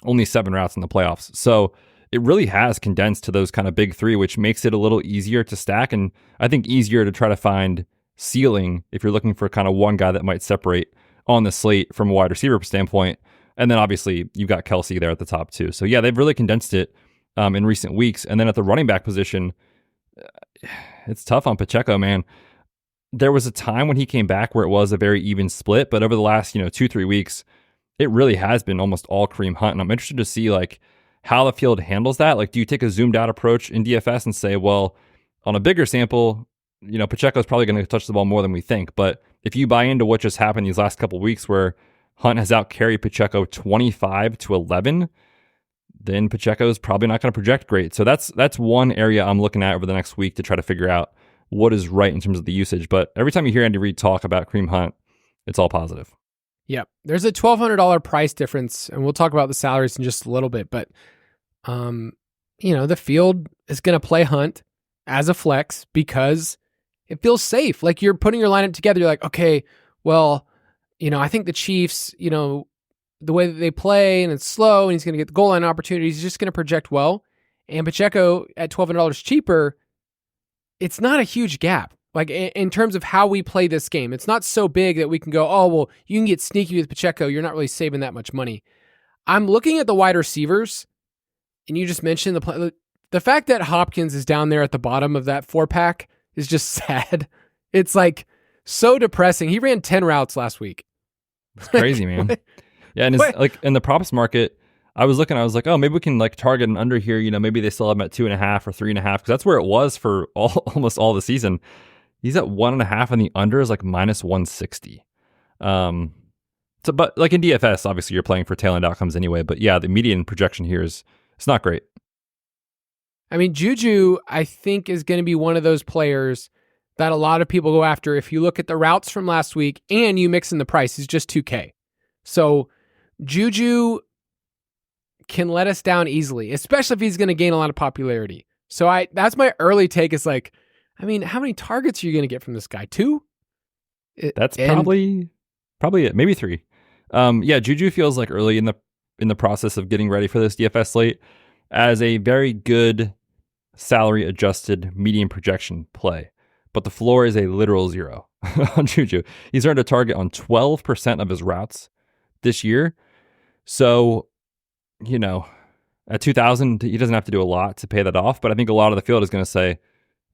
only 7 routes in the playoffs. So it really has condensed to those kind of big 3, which makes it a little easier to stack. And I think easier to try to find ceiling if you're looking for kind of one guy that might separate on the slate from a wide receiver standpoint. And then obviously you've got Kelsey there at the top too. So yeah, they've really condensed it in recent weeks. And then at the running back position, it's tough on Pacheco, man. There was a time when he came back where it was a very even split, but over the last 2-3 weeks, it really has been almost all Kareem Hunt. And I'm interested to see like how the field handles that. Like, do you take a zoomed out approach in DFS and say, well, on a bigger sample, Pacheco is probably going to touch the ball more than we think. But if you buy into what just happened these last couple of weeks where Hunt has outcarried Pacheco 25-11, then Pacheco is probably not going to project great. So that's one area I'm looking at over the next week to try to figure out what is right in terms of the usage. But every time you hear Andy Reid talk about Kareem Hunt, it's all positive. Yep. There's a $1,200 price difference, and we'll talk about the salaries in just a little bit. But, the field is going to play Hunt as a flex because it feels safe. Like you're putting your lineup together. You're like, okay, well, I think the Chiefs, the way that they play and it's slow and he's going to get the goal line opportunities, he's just going to project well. And Pacheco at $1,200 cheaper, it's not a huge gap. Like in terms of how we play this game, it's not so big that we can go, oh, well, you can get sneaky with Pacheco. You're not really saving that much money. I'm looking at the wide receivers, and you just mentioned the fact that Hopkins is down there at the bottom of that 4-pack is just sad. It's like so depressing. He ran 10 routes last week. It's crazy, man. Yeah, and it's like in the props market, I was like, oh, maybe we can like target an under here. Maybe they still have him at 2.5 or 3.5 because that's where it was for almost all the season. He's at 1.5 and the under is like -160. But like in DFS, obviously you're playing for tail end outcomes anyway. But yeah, the median projection here it's not great. I mean, Juju, I think, is going to be one of those players that a lot of people go after. If you look at the routes from last week and you mix in the price, he's just $2K. So Juju can let us down easily, especially if he's going to gain a lot of popularity. So that's my early take is like, I mean, how many targets are you going to get from this guy? 2? That's probably it. Maybe 3. Yeah, Juju feels like early in the process of getting ready for this DFS slate as a very good salary adjusted median projection play. But the floor is a literal 0 on Juju. He's earned a target on 12% of his routes this year. So, at 2,000, he doesn't have to do a lot to pay that off. But I think a lot of the field is going to say,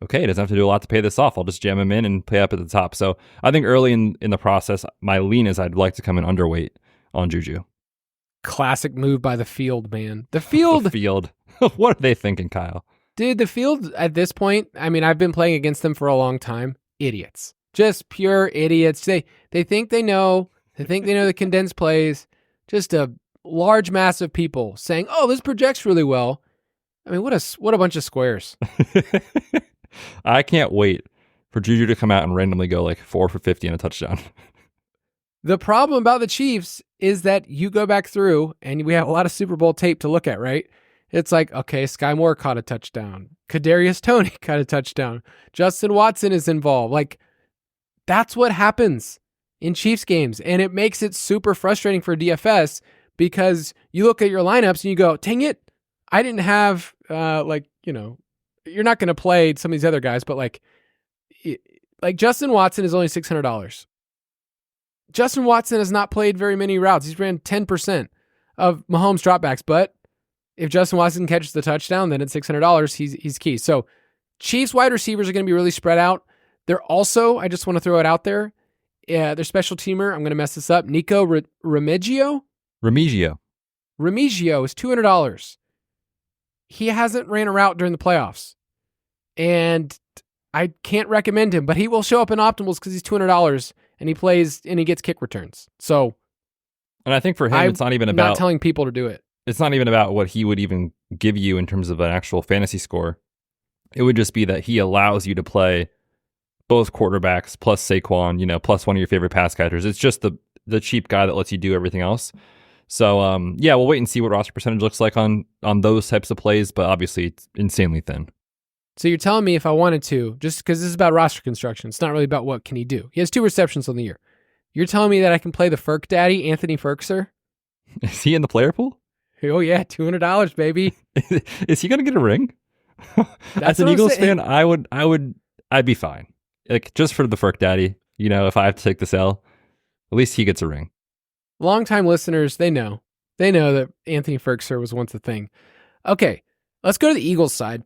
okay, he doesn't have to do a lot to pay this off. I'll just jam him in and pay up at the top. So I think early in the process, my lean is I'd like to come in underweight on Juju. Classic move by the field, man. The field. The field. What are they thinking, Kyle? Dude, the field at this point, I mean, I've been playing against them for a long time. Idiots. Just pure idiots. They think they know. They think they know the condensed plays. Just a large mass of people saying, oh, this projects really well. I mean, what a bunch of squares. I can't wait for Juju to come out and randomly go like 4 for 50 and a touchdown. The problem about the Chiefs is that you go back through and we have a lot of Super Bowl tape to look at, right? It's like, okay, Sky Moore caught a touchdown. Kadarius Toney caught a touchdown. Justin Watson is involved. Like, that's what happens in Chiefs games. And it makes it super frustrating for DFS because you look at your lineups and you go, dang it, I didn't have, you're not going to play some of these other guys, but like Justin Watson is only $600. Justin Watson has not played very many routes. He's ran 10% of Mahomes dropbacks, but if Justin Watson catches the touchdown, then at $600, he's key. So Chiefs wide receivers are going to be really spread out. They're also, I just want to throw it out there, their special teamer, I'm going to mess this up, Nico Remigio is $200. He hasn't ran a route during the playoffs. And I can't recommend him, but he will show up in optimals because he's $200 and he plays and he gets kick returns. So, and I think for him, it's not even about not telling people to do it. It's not even about what he would even give you in terms of an actual fantasy score. It would just be that he allows you to play both quarterbacks plus Saquon, plus one of your favorite pass catchers. It's just the cheap guy that lets you do everything else. So, yeah, we'll wait and see what roster percentage looks like on those types of plays, but obviously it's insanely thin. So you're telling me if I wanted to, just because this is about roster construction, it's not really about what can he do. He has 2 receptions on the year. You're telling me that I can play the Ferk Daddy, Anthony Ferkser? Is he in the player pool? Oh, yeah, $200, baby. Is he going to get a ring? As an Eagles fan, I'd be fine. Like, just for the Ferk Daddy, if I have to take the L, at least he gets a ring. Longtime listeners, they know. They know that Anthony Ferkser was once a thing. Okay, let's go to the Eagles side.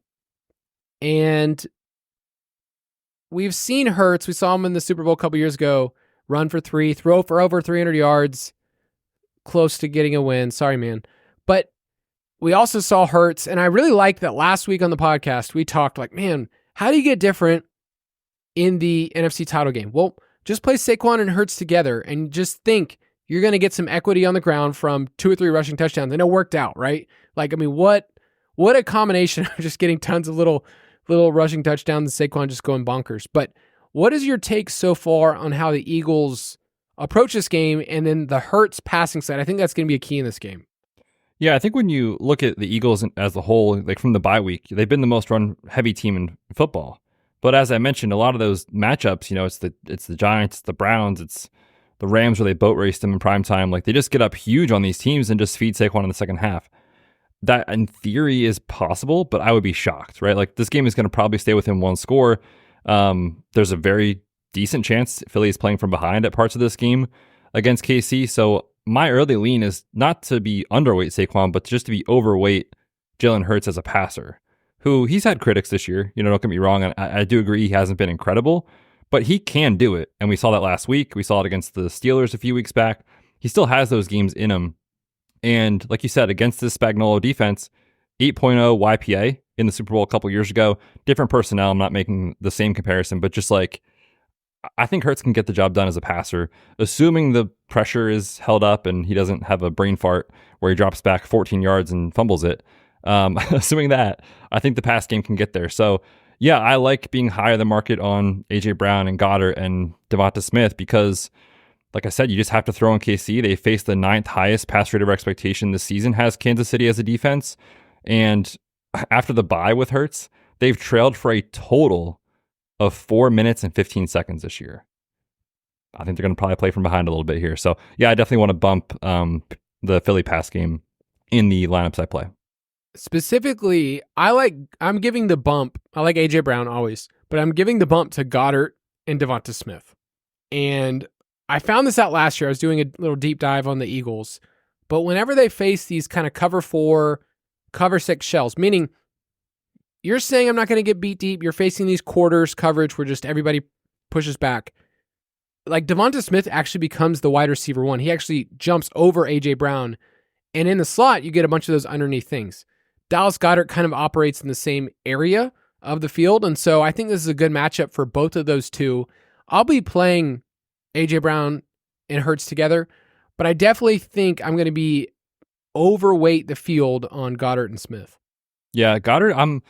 And we've seen Hurts. We saw him in the Super Bowl a couple years ago. Run for 3, throw for over 300 yards. Close to getting a win. Sorry, man. But we also saw Hurts. And I really liked that last week on the podcast, we talked like, man, how do you get different in the NFC title game? Well, just play Saquon and Hurts together and just think, you're going to get some equity on the ground from 2 or 3 rushing touchdowns, and it worked out, right? Like, I mean, what a combination of just getting tons of little rushing touchdowns and Saquon just going bonkers. But what is your take so far on how the Eagles approach this game, and then the Hurts passing side? I think that's going to be a key in this game. Yeah, I think when you look at the Eagles as a whole, like from the bye week, they've been the most run-heavy team in football. But as I mentioned, a lot of those matchups, it's the Giants, it's the Browns, it's the Rams where they boat raced them in prime time. Like, they just get up huge on these teams and just feed Saquon in the second half. That, in theory, is possible, but I would be shocked, right? Like, this game is going to probably stay within one score. There's a very decent chance Philly is playing from behind at parts of this game against KC. So my early lean is not to be underweight Saquon, but just to be overweight Jalen Hurts as a passer, who he's had critics this year. Don't get me wrong. And I do agree he hasn't been incredible, but he can do it. And we saw that last week. We saw it against the Steelers a few weeks back. He still has those games in him. And like you said, against this Spagnuolo defense, 8.0 YPA in the Super Bowl a couple years ago, different personnel. I'm not making the same comparison, but just like, I think Hurts can get the job done as a passer, assuming the pressure is held up and he doesn't have a brain fart where he drops back 14 yards and fumbles it. Assuming that, I think the pass game can get there. So yeah, I like being higher than market on AJ Brown and Goddard and Devonta Smith because, like I said, you just have to throw in KC. They faced the 9th highest pass rate over expectation this season, has Kansas City as a defense. And after the bye with Hurts, they've trailed for a total of 4 minutes and 15 seconds this year. I think they're going to probably play from behind a little bit here. So yeah, I definitely want to bump the Philly pass game in the lineups I play. Specifically, I'm giving the bump. I like AJ Brown always, but I'm giving the bump to Goddard and Devonta Smith. And I found this out last year. I was doing a little deep dive on the Eagles, but whenever they face these kind of cover 4, cover 6 shells, meaning you're saying I'm not going to get beat deep. You're facing these quarters coverage where just everybody pushes back. Like, Devonta Smith actually becomes the wide receiver 1. He actually jumps over AJ Brown. And in the slot, you get a bunch of those underneath things. Dallas Goedert kind of operates in the same area of the field. And so I think this is a good matchup for both of those two. I'll be playing AJ Brown and Hurts together, but I definitely think I'm going to be overweight the field on Goddard and Smith. Yeah, Goddard, I'm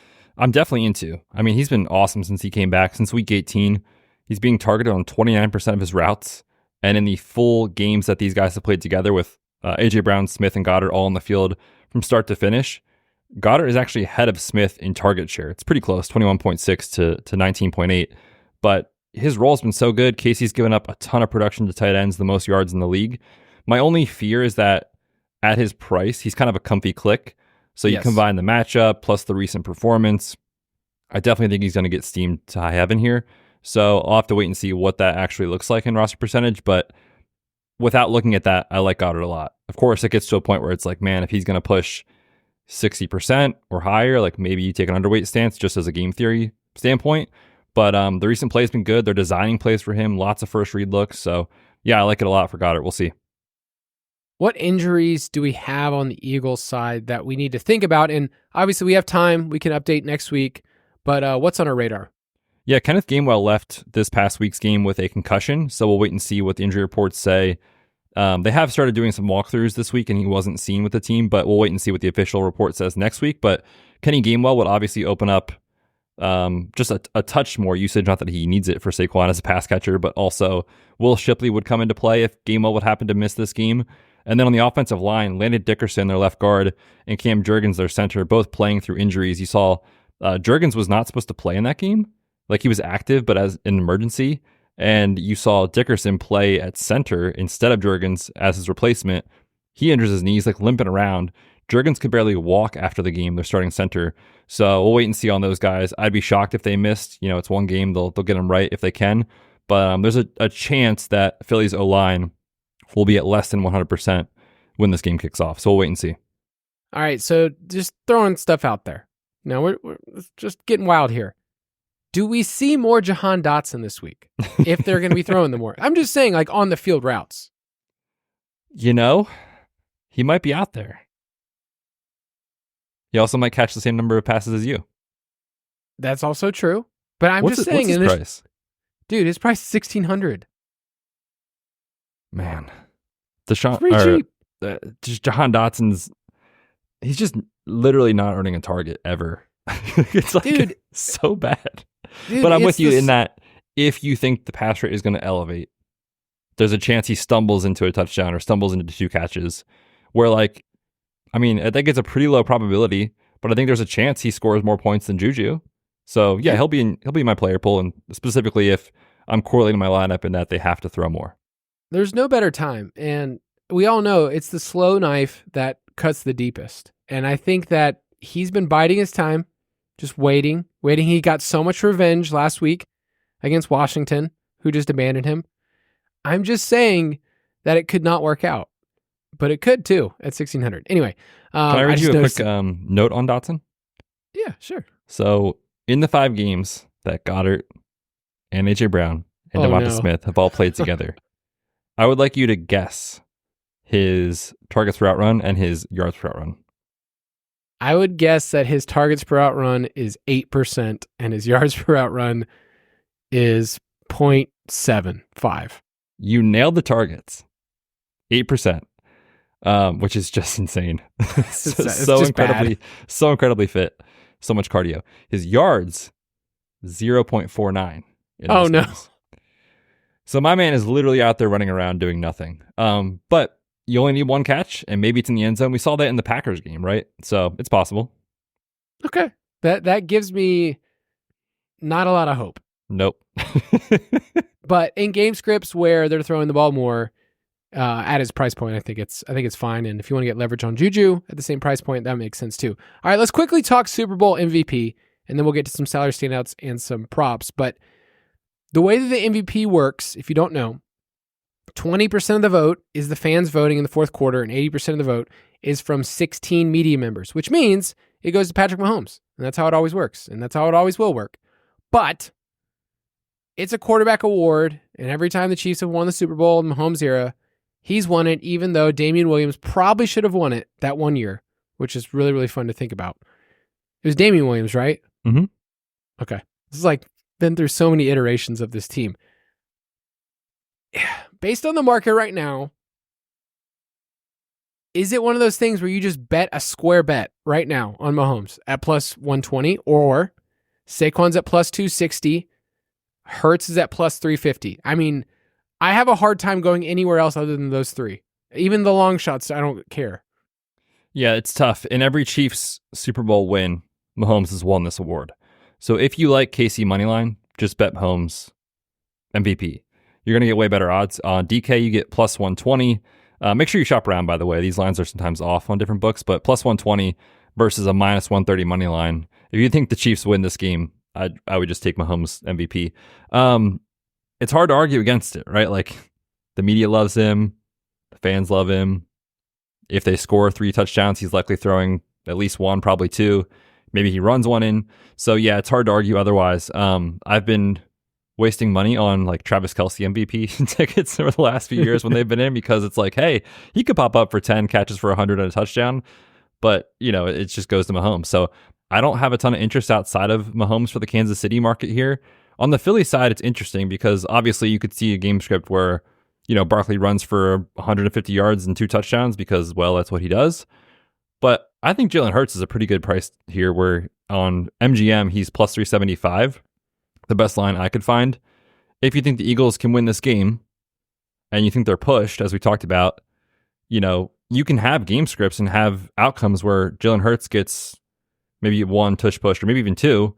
definitely into. I mean, he's been awesome since he came back. Since week 18, he's being targeted on 29% of his routes. And in the full games that these guys have played together with A.J. Brown, Smith, and Goddard all on the field from start to finish, Goddard is actually ahead of Smith in target share. It's pretty close, 21.6 to 19.8. But his role's been so good. Casey's given up a ton of production to tight ends, the most yards in the league. My only fear is that at his price, he's kind of a comfy click. So you combine the matchup plus the recent performance. I definitely think he's going to get steamed to high heaven here. So I'll have to wait and see what that actually looks like in roster percentage. But without looking at that, I like Goddard a lot. Of course, it gets to a point where it's like, man, if he's going to push 60% or higher, like maybe you take an underweight stance just as a game theory standpoint. But the recent play has been good. They're designing plays for him, lots of first read looks. So yeah, I like it a lot for Goddard. We'll see. What injuries do we have on the Eagles side that we need to think about? And obviously we have time. We can update next week. But what's on our radar? Yeah, Kenneth Gainwell left this past week's game with a concussion. So we'll wait and see what the injury reports say. They have started doing some walkthroughs this week and he wasn't seen with the team, but we'll wait and see what the official report says next week. But Kenny Gainwell would obviously open up just a touch more usage. Not that he needs it for Saquon as a pass catcher, but also Will Shipley would come into play if Gainwell would happen to miss this game. And then on the offensive line, Landon Dickerson, their left guard, and Cam Jurgens, their center, both playing through injuries. You saw Jurgens was not supposed to play in that game. Like, he was active, but as an emergency. And you saw Dickerson play at center instead of Jurgens as his replacement. He injures his knees, like limping around. Jurgens could barely walk after the game. They're starting center. So we'll wait and see on those guys. I'd be shocked if they missed. It's one game. They'll get them right if they can. But there's a chance that Philly's O-line will be at less than 100% when this game kicks off. So we'll wait and see. All right, so just throwing stuff out there. Now we're just getting wild here. Do we see more Jahan Dotson this week if they're going to be throwing them more? I'm just saying, like, on the field routes. He might be out there. He also might catch the same number of passes as you. That's also true. But I'm just saying, what's his price? Dude, his price is $1,600. Man, cheap. Just Jahan Dotson's, he's just literally not earning a target ever. It's like, Dude, so bad. Dude, but I'm with you in that if you think the pass rate is going to elevate, there's a chance he stumbles into a touchdown or stumbles into 2 catches where, like, I mean, I think it's a pretty low probability, but I think there's a chance he scores more points than Juju. So yeah, he'll be in my player pool, and specifically if I'm correlating my lineup in that they have to throw more. There's no better time, and we all know it's the slow knife that cuts the deepest. And I think that he's been biding his time, just waiting. He got so much revenge last week against Washington, who just abandoned him. I'm just saying that it could not work out, but it could too at 1,600. Anyway. Can I read you a quick note on Dotson? Yeah, sure. So in the 5 games that Goddard and A.J. Brown and Devonta Smith have all played together, I would like you to guess his targets per out run and his yards per out run. I would guess that his targets per out run is 8% and his yards per out run is 0.75. You nailed the targets. 8%. Which is just insane. so incredibly fit. So much cardio. His yards, 0.49. Oh no. Games. So my man is literally out there running around doing nothing. But you only need 1 catch, and maybe it's in the end zone. We saw that in the Packers game, right? So it's possible. Okay. That gives me not a lot of hope. Nope. But in game scripts where they're throwing the ball more at his price point, I think it's fine. And if you want to get leverage on Juju at the same price point, that makes sense too. All right, let's quickly talk Super Bowl MVP, and then we'll get to some salary standouts and some props. But the way that the MVP works, if you don't know, 20% of the vote is the fans voting in the fourth quarter, and 80% of the vote is from 16 media members, which means it goes to Patrick Mahomes. And that's how it always works, and that's how it always will work. But it's a quarterback award, and every time the Chiefs have won the Super Bowl in Mahomes' era, he's won it, even though Damian Williams probably should have won it that one year, which is really, really fun to think about. It was Damian Williams, right? Mm-hmm. Okay. This is like been through so many iterations of this team. Based on the market right now, is it one of those things where you just bet a square bet right now on Mahomes at plus 120, or Saquon's at plus 260, Hurts is at plus 350? I mean, I have a hard time going anywhere else other than those 3. Even the long shots, I don't care. Yeah, it's tough. In every Chiefs Super Bowl win, Mahomes has won this award. So if you like KC Moneyline, just bet Mahomes MVP. You're going to get way better odds. On DK, you get plus 120. Make sure you shop around, by the way. These lines are sometimes off on different books, but plus 120 versus a minus 130 money line. If you think the Chiefs win this game, I would just take Mahomes MVP. It's hard to argue against it, right? Like, the media loves him. The fans love him. If they score 3 touchdowns, he's likely throwing at least 1, probably 2. Maybe he runs 1 in. So yeah, it's hard to argue otherwise. I've been wasting money on like Travis Kelce MVP tickets over the last few years when they've been in, because it's like, hey, he could pop up for 10 catches for 100 and a touchdown, but you know, it just goes to Mahomes. So I don't have a ton of interest outside of Mahomes for the Kansas City market here. On the Philly side, it's interesting because obviously you could see a game script where, you know, Barkley runs for 150 yards and 2 touchdowns because, well, that's what he does. But I think Jalen Hurts is a pretty good price here, where on MGM, he's plus 375, the best line I could find. If you think the Eagles can win this game and you think they're pushed, as we talked about, you know, you can have game scripts and have outcomes where Jalen Hurts gets maybe 1 tush push or maybe even 2,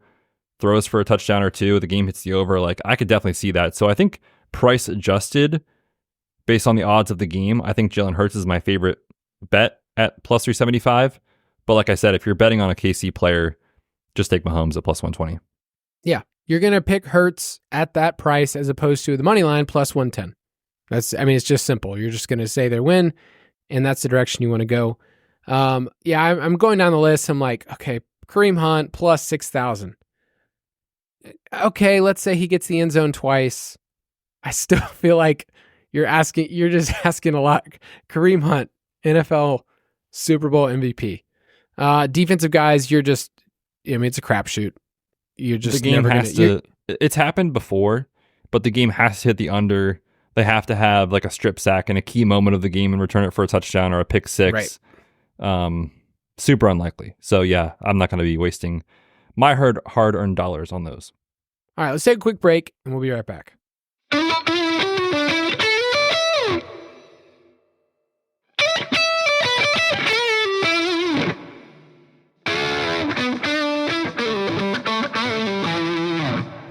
throws for a touchdown or 2, the game hits the over. Like, I could definitely see that. So I think price adjusted based on the odds of the game, I think Jalen Hurts is my favorite bet at plus 375. But like I said, if you're betting on a KC player, just take Mahomes at plus 120. Yeah, you're going to pick Hurts at that price as opposed to the money line plus 110. It's just simple. You're just going to say they win, and that's the direction you want to go. Yeah, I'm going down the list. I'm like, okay, Kareem Hunt plus 6,000. Okay, let's say he gets the end zone twice. I still feel like you're just asking a lot. Kareem Hunt, NFL Super Bowl MVP. Defensive guys, it's a crapshoot. You're just the game never has to. It's happened before, but the game has to hit the under. they have to have like a strip sack in a key moment of the game and return it for a touchdown or a pick six. Right. Super unlikely. So yeah, I'm not going to be wasting my hard-earned dollars on those. All right, let's take a quick break, and we'll be right back.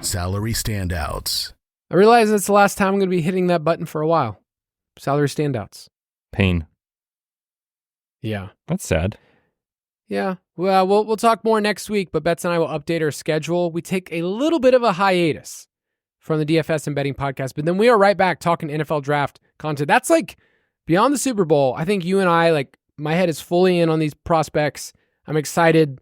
Salary standouts. I realize it's the last time I'm going to be hitting that button for a while. Salary standouts. Pain. Yeah. That's sad. Yeah. Well, we'll talk more next week, but Betz and I will update our schedule. We take a little bit of a hiatus from the DFS and Betting podcast, but then we are right back talking NFL draft content. That's like beyond the Super Bowl. I think you and I, like, my head is fully in on these prospects. I'm excited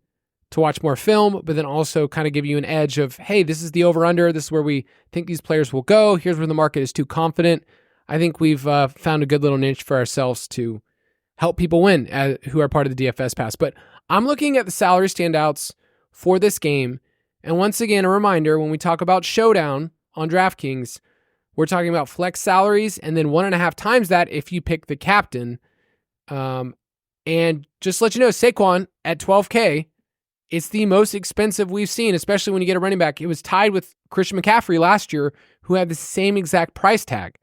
to watch more film, but then also kind of give you an edge of, hey, this is the over-under. This is where we think these players will go. Here's where the market is too confident. I think we've found a good little niche for ourselves to help people win who are part of the DFS pass. But I'm looking at the salary standouts for this game. And once again, a reminder, when we talk about Showdown on DraftKings, we're talking about flex salaries and then 1.5 times that if you pick the captain. And just to let you know, Saquon at $12K, it's the most expensive we've seen, especially when you get a running back. It was tied with Christian McCaffrey last year, who had the same exact price tag.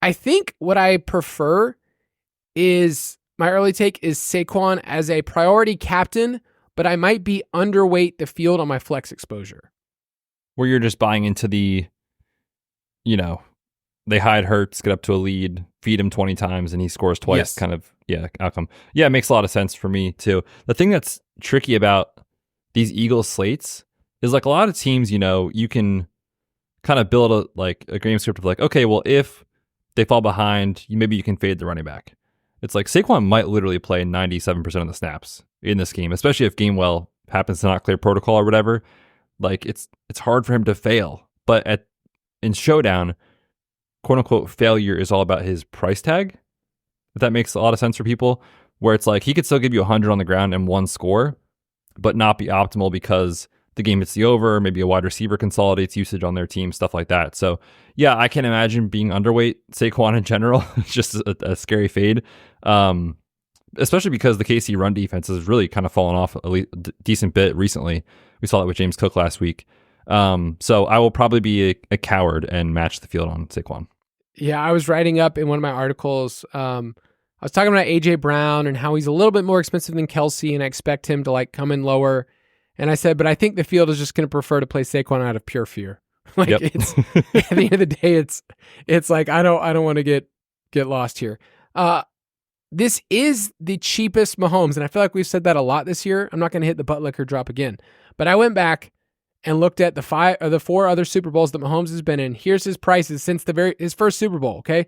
I think what I prefer is, my early take is Saquon as a priority captain, but I might be underweight the field on my flex exposure. Where you're just buying into the, they hide Hurts, get up to a lead, feed him 20 times, and he scores twice, Yes. kind of, outcome. Yeah, it makes a lot of sense for me, too. The thing that's tricky about these Eagles slates is, like, a lot of teams, you can kind of build a game script of, like, okay, well, if they fall behind, maybe you can fade the running back. It's like Saquon might literally play 97% of the snaps in this game, especially if Gainwell happens to not clear protocol or whatever. Like, it's hard for him to fail. But in Showdown, quote unquote failure is all about his price tag. If that makes a lot of sense for people, where it's like he could still give you 100 on the ground and one score, but not be optimal because the game hits the over, maybe a wide receiver consolidates usage on their team, stuff like that. So yeah, I can imagine being underweight Saquon in general. It's just a scary fade. Especially because the KC run defense has really kind of fallen off a decent bit recently. We saw that with James Cook last week. So I will probably be a coward and match the field on Saquon. Yeah, I was writing up in one of my articles, I was talking about AJ Brown and how he's a little bit more expensive than Kelsey, and I expect him to come in lower. And I said, but I think the field is just going to prefer to play Saquon out of pure fear. It's at the end of the day, it's like I don't want to get lost here. This is the cheapest Mahomes, and I feel like we've said that a lot this year. I'm not going to hit the butt liquor drop again, but I went back and looked at the 4 other Super Bowls that Mahomes has been in. Here's his prices since his first Super Bowl. Okay,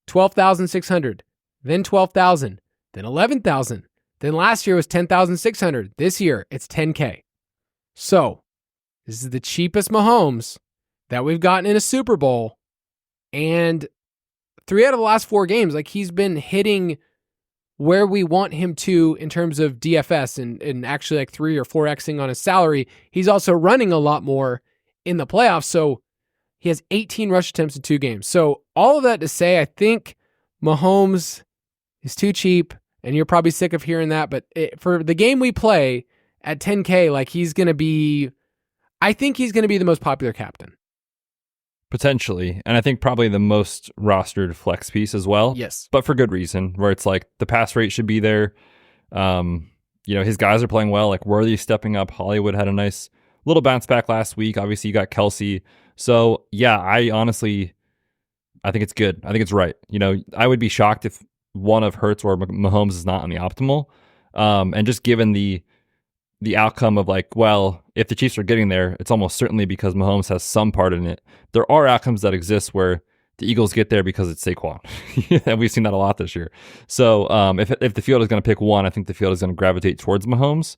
$12,600, then $12,000, then $11,000, then last year was $10,600. This year it's $10K. So this is the cheapest Mahomes that we've gotten in a Super Bowl, and 3 out of the last 4 games, he's been hitting where we want him to in terms of DFS and actually 3 or 4xing on his salary. He's also running a lot more in the playoffs. So he has 18 rush attempts in 2 games. So all of that to say, I think Mahomes is too cheap, and you're probably sick of hearing that. But for the game we play at 10K, he's going to be, I think he's going to be the most popular captain. Potentially. And I think probably the most rostered flex piece as well. Yes. But for good reason, where it's the pass rate should be there. His guys are playing well, Worthy stepping up. Hollywood had a nice little bounce back last week. Obviously, you got Kelsey. So, yeah, I think it's good. I think it's right. I would be shocked if one of Hurts or Mahomes is not on the optimal. And just given the outcome of if the Chiefs are getting there, it's almost certainly because Mahomes has some part in it. There are outcomes that exist where the Eagles get there because it's Saquon. And we've seen that a lot this year. So if the field is going to pick one, I think the field is going to gravitate towards Mahomes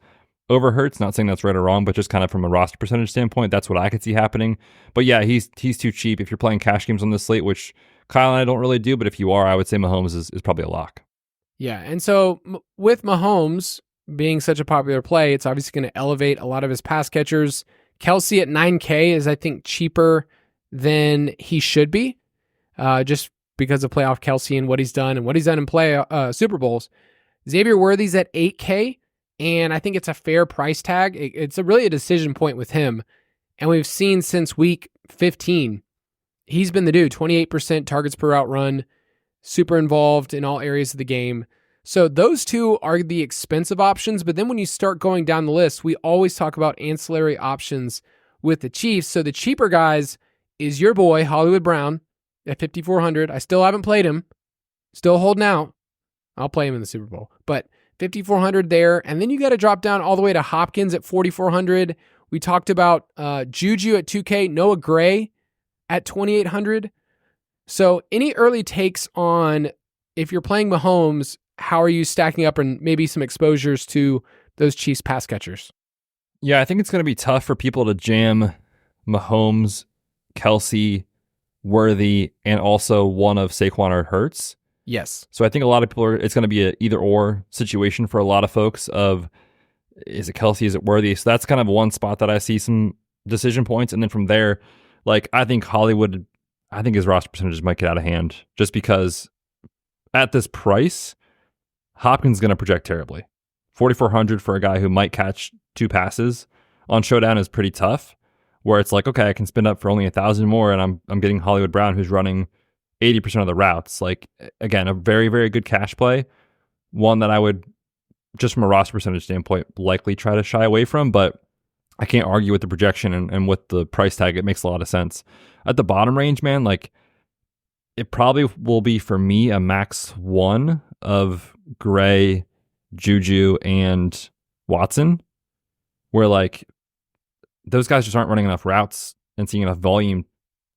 over Hurts. Not saying that's right or wrong, but just kind of from a roster percentage standpoint, that's what I could see happening. But yeah, he's too cheap. If you're playing cash games on this slate, which Kyle and I don't really do, but if you are, I would say Mahomes is probably a lock. Yeah, and so with Mahomes being such a popular play, it's obviously going to elevate a lot of his pass catchers. Kelsey at $9K is, I think, cheaper than he should be. just because of playoff Kelsey and what he's done in Super Bowls. Xavier Worthy's at 8K, and I think it's a fair price tag. It's really a decision point with him. And we've seen since week 15, he's been the dude, 28% targets per route run, super involved in all areas of the game. So those two are the expensive options, but then when you start going down the list, we always talk about ancillary options with the Chiefs. So the cheaper guys is your boy, Hollywood Brown, at 5,400. I still haven't played him. Still holding out. I'll play him in the Super Bowl. But 5,400 there. And then you got to drop down all the way to Hopkins at 4,400. We talked about Juju at 2K, Noah Gray at 2,800. So any early takes on if you're playing Mahomes, how are you stacking up and maybe some exposures to those Chiefs pass catchers? Yeah, I think it's going to be tough for people to jam Mahomes, Kelsey, Worthy, and also one of Saquon or Hurts. Yes. So I think a lot of people it's going to be an either or situation for a lot of folks of, is it Kelsey, is it Worthy? So that's kind of one spot that I see some decision points. And then from there, like I think Hollywood, I think his roster percentages might get out of hand just because at this price, Hopkins is going to project terribly. 4,400 for a guy who might catch 2 passes on Showdown is pretty tough, where it's like, okay, I can spend up for only 1,000 more and I'm getting Hollywood Brown who's running 80% of the routes. Like, again, a very, very good cash play. One that I would, just from a roster percentage standpoint, likely try to shy away from, but I can't argue with the projection and with the price tag. It makes a lot of sense. At the bottom range, man, like, it probably will be for me a max 1 of Gray, Juju, and Watson, where like those guys just aren't running enough routes and seeing enough volume,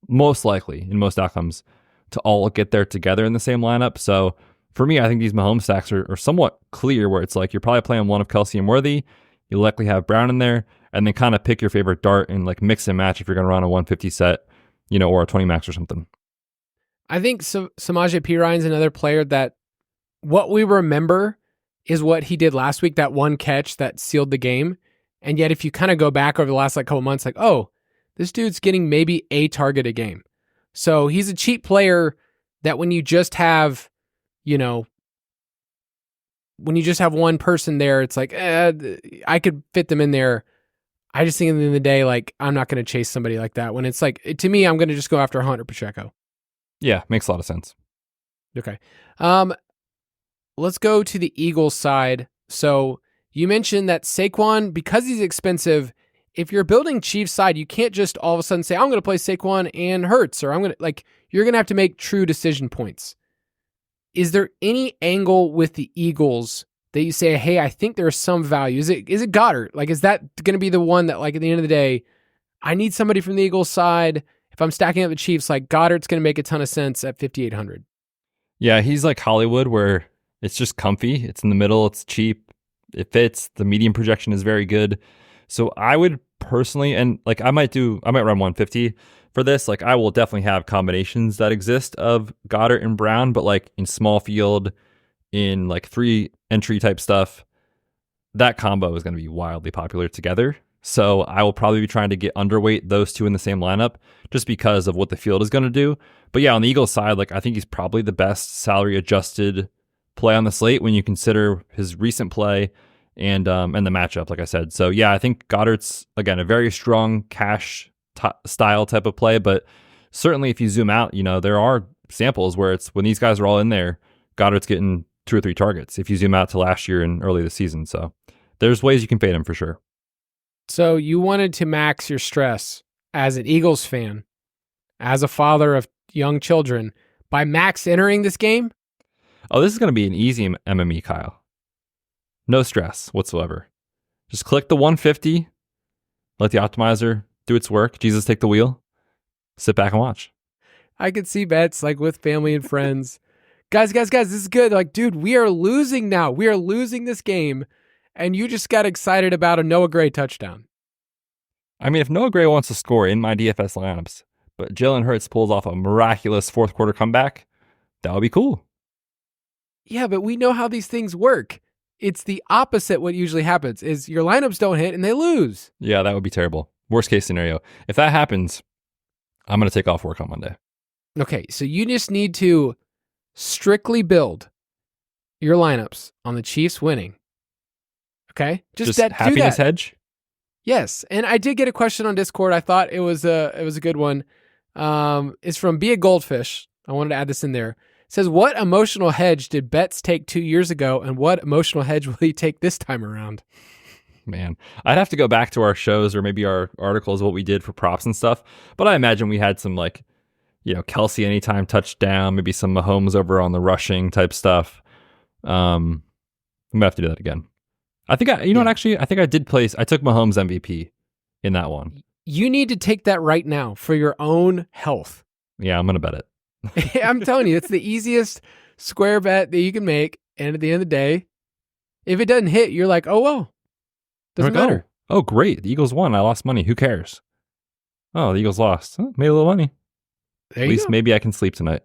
most likely in most outcomes, to all get there together in the same lineup. So for me, I think these Mahomes stacks are somewhat clear, where it's like you're probably playing one of Kelsey and Worthy. You likely have Brown in there, and then kind of pick your favorite dart and like mix and match if you're going to run a 150 set, or a 20 max or something. I think Samaje Perine's another player that what we remember is what he did last week, that one catch that sealed the game. And yet if you kind of go back over the last couple months, like, oh, this dude's getting maybe a target a game. So he's a cheap player that when you just have, when you just have one person there, it's like, I could fit them in there. I just think at the end of the day, like, I'm not going to chase somebody like that. When it's like, to me, I'm going to just go after Hunter Pacheco. Yeah, makes a lot of sense. Okay. Let's go to the Eagles side. So you mentioned that Saquon, because he's expensive, if you're building Chiefs side, you can't just all of a sudden say, I'm going to play Saquon and Hurts, or you're going to have to make true decision points. Is there any angle with the Eagles that you say, hey, I think there's some value? Is it Goddard? Like, is that going to be the one that, like, at the end of the day, I need somebody from the Eagles side. If I'm stacking up the Chiefs, like, Goddard's going to make a ton of sense at 5,800. Yeah, he's like Hollywood, where it's just comfy. It's in the middle. It's cheap. It fits. The medium projection is very good. So I would personally, and like I might run 150 for this. Like, I will definitely have combinations that exist of Goddard and Brown, but like in small field, in like 3 entry type stuff, that combo is going to be wildly popular together. So I will probably be trying to get underweight those two in the same lineup just because of what the field is going to do. But yeah, on the Eagles side, like I think he's probably the best salary adjusted play on the slate when you consider his recent play and the matchup, like I said. So yeah, I think Goddard's, again, a very strong cash style type of play, but certainly if you zoom out, there are samples where it's when these guys are all in there, Goddard's getting 2 or 3 targets if you zoom out to last year and early this season. So there's ways you can fade him for sure. So you wanted to max your stress as an Eagles fan, as a father of young children, by max entering this game? Oh, this is going to be an easy MME, Kyle. No stress whatsoever. Just click the 150, let the optimizer do its work. Jesus, take the wheel. Sit back and watch. I could see bets like with family and friends. Guys, this is good. Like, dude, we are losing now. We are losing this game. And you just got excited about a Noah Gray touchdown. I mean, if Noah Gray wants to score in my DFS lineups, but Jalen Hurts pulls off a miraculous fourth quarter comeback, that would be cool. Yeah, but we know how these things work. It's the opposite what usually happens, is your lineups don't hit and they lose. Yeah, that would be terrible. Worst case scenario. If that happens, I'm going to take off work on Monday. Okay, so you just need to strictly build your lineups on the Chiefs winning. Okay? Just do happiness that. hedge? Yes, and I did get a question on Discord. I thought it was a good one. It's from Be a Goldfish. I wanted to add this in there. It says, what emotional hedge did Betz take 2 years ago, and what emotional hedge will he take this time around? Man, I'd have to go back to our shows or maybe our articles, what we did for props and stuff. But I imagine we had some Kelsey anytime touchdown, maybe some Mahomes over on the rushing type stuff. I'm gonna have to do that again. I think I did place. I took Mahomes MVP in that one. You need to take that right now for your own health. Yeah, I'm gonna bet it. I'm telling you, it's the easiest square bet that you can make. And at the end of the day, if it doesn't hit, you're like, oh well, doesn't matter. Oh, great, the Eagles won. I lost money. Who cares? Oh, the Eagles lost. Made a little money. There At least maybe I can sleep tonight.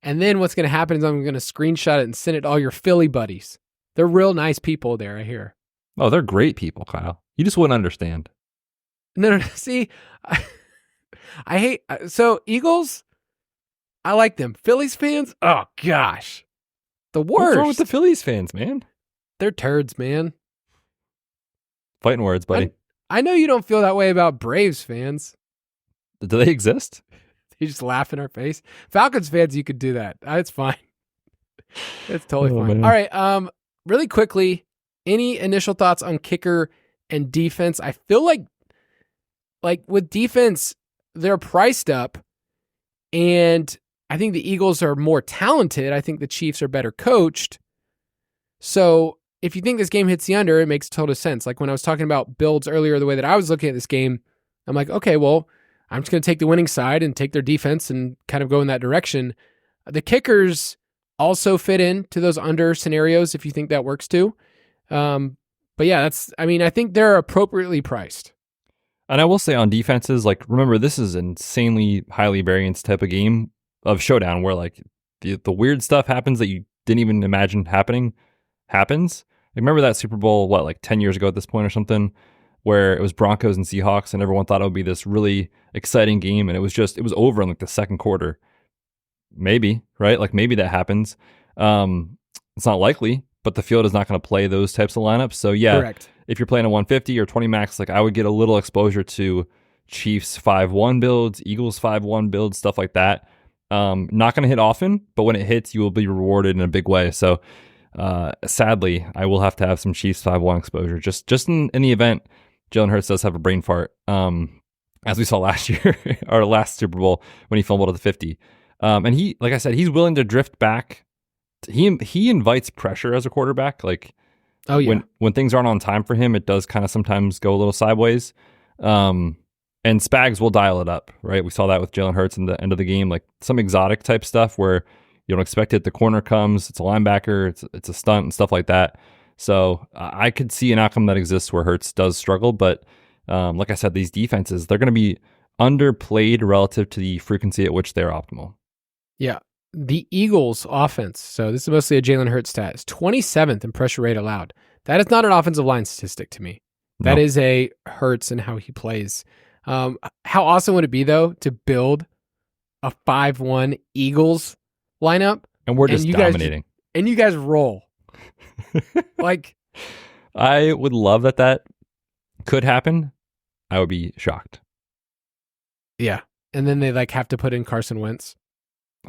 And then what's going to happen is I'm going to screenshot it and send it to all your Philly buddies. They're real nice people there, I hear. Oh, they're great people, Kyle. You just wouldn't understand. No. See, I hate... So, Eagles, I like them. Phillies fans, oh, gosh. The worst. What's wrong with the Phillies fans, man? They're turds, man. Fighting words, buddy. I know you don't feel that way about Braves fans. Do they exist? You just laugh in our face. Falcons fans, you could do that. It's fine. It's totally fine. Man. All right. Really quickly, any initial thoughts on kicker and defense? I feel like with defense, they're priced up, and I think the Eagles are more talented. I think the Chiefs are better coached. So if you think this game hits the under, it makes total sense. Like when I was talking about builds earlier, the way that I was looking at this game, I'm like, okay, well, I'm just going to take the winning side and take their defense and kind of go in that direction. The kickers also fit into those under scenarios if you think that works too. But yeah, I think they're appropriately priced. And I will say on defenses, remember, this is an insanely highly variance type of game of showdown where the weird stuff happens that you didn't even imagine happens. Remember that Super Bowl, 10 years ago at this point or something, where it was Broncos and Seahawks and everyone thought it would be this really exciting game, and it was over in the second quarter. Maybe, right? Maybe that happens. It's not likely, but the field is not going to play those types of lineups. So yeah, correct. If you're playing a 150 or 20 max, I would get a little exposure to Chiefs 5-1 builds, Eagles 5-1 builds, stuff like that. Not going to hit often, but when it hits, you will be rewarded in a big way. So sadly, I will have to have some Chiefs 5-1 exposure just in the event Jalen Hurts does have a brain fart, as we saw last year, or last Super Bowl when he fumbled at the 50. And he, like I said, he's willing to drift back. He invites pressure as a quarterback. Oh yeah. When things aren't on time for him, it does kind of sometimes go a little sideways. And Spags will dial it up, right? We saw that with Jalen Hurts in the end of the game, some exotic type stuff where you don't expect it. The corner comes, it's a linebacker, it's a stunt and stuff like that. So I could see an outcome that exists where Hurts does struggle, but like I said, these defenses, they're going to be underplayed relative to the frequency at which they're optimal. Yeah. The Eagles offense, so this is mostly a Jalen Hurts stat, is 27th in pressure rate allowed. That is not an offensive line statistic to me. That is a Hurts and how he plays. How awesome would it be, though, to build a 5-1 Eagles lineup? And we're just dominating. And you guys roll. I would love that could happen. I would be shocked. Yeah. And then they have to put in Carson Wentz.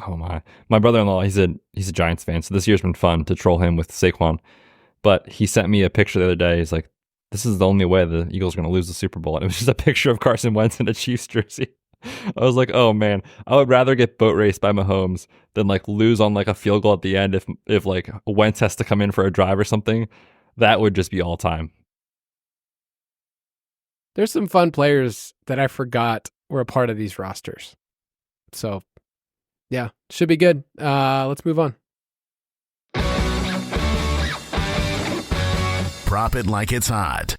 Oh my brother-in-law, he's a Giants fan, so this year's been fun to troll him with Saquon. But he sent me a picture the other day. He's like, this is the only way the Eagles are going to lose the Super Bowl. And it was just a picture of Carson Wentz in a Chiefs jersey. I was like, oh man, I would rather get boat raced by Mahomes than lose on a field goal at the end if Wentz has to come in for a drive or something. That would just be all time. There's some fun players that I forgot were a part of these rosters. So yeah, should be good. Let's move on. Prop it like it's hot.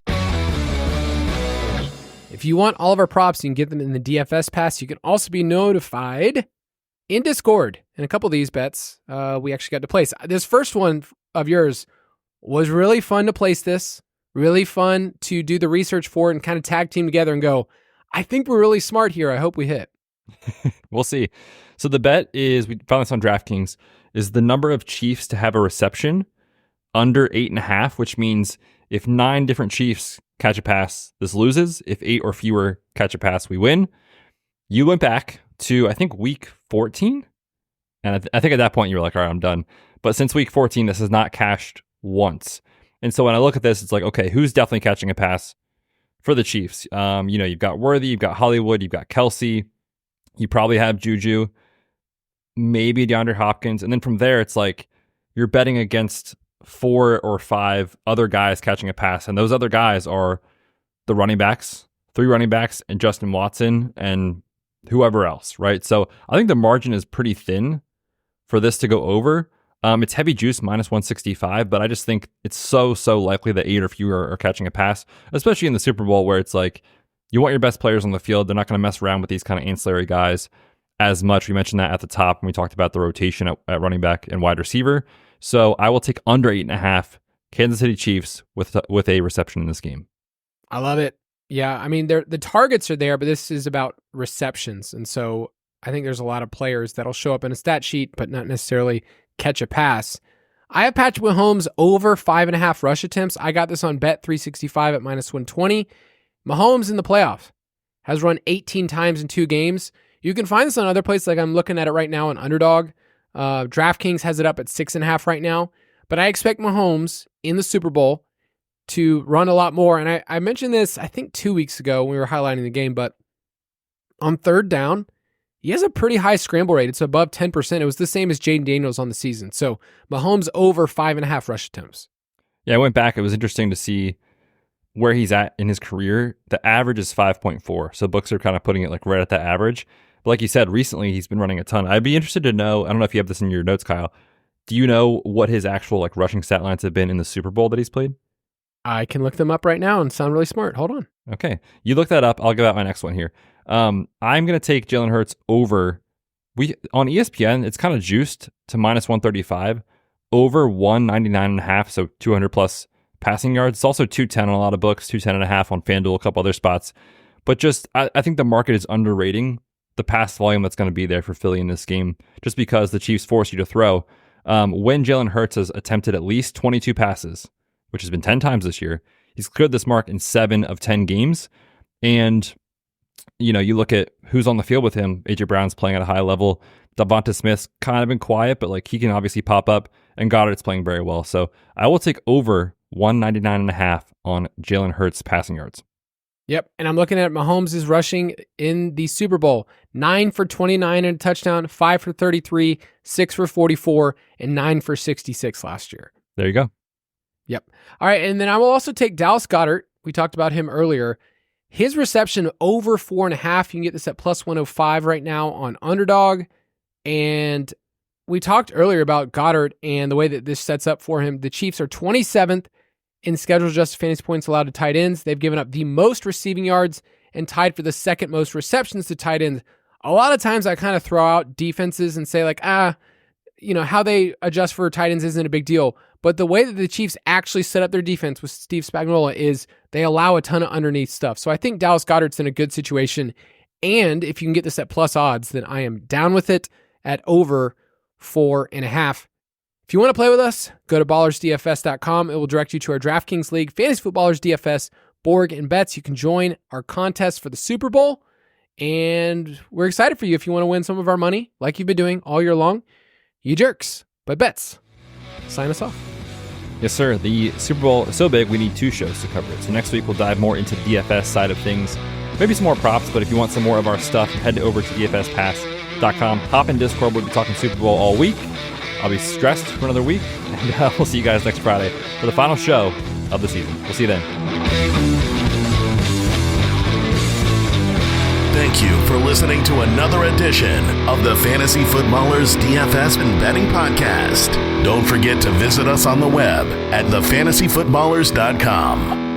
If you want all of our props, you can get them in the DFS pass. You can also be notified in Discord. And a couple of these bets we actually got to place. This first one of yours was really fun to place this. Really fun to do the research for it and kind of tag team together and go, I think we're really smart here. I hope we hit. We'll see. So the bet is, we found this on DraftKings, is the number of Chiefs to have a reception under 8.5, which means if 9 different Chiefs catch a pass, this loses. If 8 or fewer catch a pass, we win. You went back to, I think, week 14. And I think at that point you were like, all right, I'm done. But since week 14, this has not cashed once. And so when I look at this, it's like, okay, who's definitely catching a pass for the Chiefs? You've got Worthy, you've got Hollywood, you've got Kelsey. You probably have Juju, maybe DeAndre Hopkins. And then from there, it's like you're betting against 4 or 5 other guys catching a pass. And those other guys are the running backs, 3 running backs, and Justin Watson and whoever else, right? So I think the margin is pretty thin for this to go over. It's heavy juice, minus 165, but I just think it's so likely that 8 or fewer are catching a pass, especially in the Super Bowl where it's like you want your best players on the field. They're not going to mess around with these kind of ancillary guys as much. We mentioned that at the top when we talked about the rotation at running back and wide receiver. So I will take under 8.5 Kansas City Chiefs with a reception in this game. I love it. Yeah, I mean, the targets are there, but this is about receptions. And so I think there's a lot of players that'll show up in a stat sheet, but not necessarily catch a pass. I have Patrick Mahomes over 5.5 rush attempts. I got this on Bet365 at minus 120. Mahomes in the playoffs has run 18 times in 2 games. You can find this on other places, like I'm looking at it right now on Underdog. DraftKings has it up at 6.5 right now. But I expect Mahomes in the Super Bowl to run a lot more. And I mentioned this, I think 2 weeks ago when we were highlighting the game, but on third down, he has a pretty high scramble rate. It's above 10%. It was the same as Jaden Daniels on the season. So Mahomes over 5.5 rush attempts. Yeah, I went back. It was interesting to see where he's at in his career. The average is 5.4. So books are kind of putting it like right at that average. But like you said, recently he's been running a ton. I'd be interested to know, I don't know if you have this in your notes, Kyle. Do you know what his actual like rushing stat lines have been in the Super Bowl that he's played? I can look them up right now and sound really smart. Hold on. Okay. You look that up. I'll give out my next one here. I'm going to take Jalen Hurts over. On ESPN, it's kind of juiced to minus 135, over 199.5, so 200 plus passing yards. It's also 210 on a lot of books, 210.5 on FanDuel, a couple other spots. But just, I think the market is underrating the pass volume that's going to be there for Philly in this game, just because the Chiefs force you to throw. When Jalen Hurts has attempted at least 22 passes, which has been 10 times this year, he's cleared this mark in 7 of 10 games. And you look at who's on the field with him. A.J. Brown's playing at a high level. Devonta Smith's kind of been quiet, but like he can obviously pop up. And Goddard's playing very well. So I will take over 199.5 on Jalen Hurts passing yards. Yep, and I'm looking at Mahomes' rushing in the Super Bowl. 9 for 29 and a touchdown, 5 for 33, 6 for 44, and 9 for 66 last year. There you go. Yep. All right, and then I will also take Dallas Goedert. We talked about him earlier. His reception over 4.5. You can get this at plus 105 right now on Underdog. And we talked earlier about Goddard and the way that this sets up for him. The Chiefs are 27th in schedule adjusted fantasy points allowed to tight ends. They've given up the most receiving yards and tied for the second most receptions to tight ends. A lot of times I kind of throw out defenses and say like, how they adjust for tight ends isn't a big deal. But the way that the Chiefs actually set up their defense with Steve Spagnuolo is they allow a ton of underneath stuff. So I think Dallas Goedert's in a good situation. And if you can get this at plus odds, then I am down with it at over 4.5. If you want to play with us, go to ballersdfs.com. It will direct you to our DraftKings League, Fantasy Footballers DFS, Borg and Betz. You can join our contest for the Super Bowl. And we're excited for you if you want to win some of our money like you've been doing all year long. You jerks. But Betz, sign us off. Yes, sir. The Super Bowl is so big, we need 2 shows to cover it. So next week, we'll dive more into the DFS side of things. Maybe some more props, but if you want some more of our stuff, head over to dfspass.com. Hop in Discord. We'll be talking Super Bowl all week. I'll be stressed for another week, and we'll see you guys next Friday for the final show of the season. We'll see you then. Thank you for listening to another edition of the Fantasy Footballers DFS and Betting Podcast. Don't forget to visit us on the web at thefantasyfootballers.com.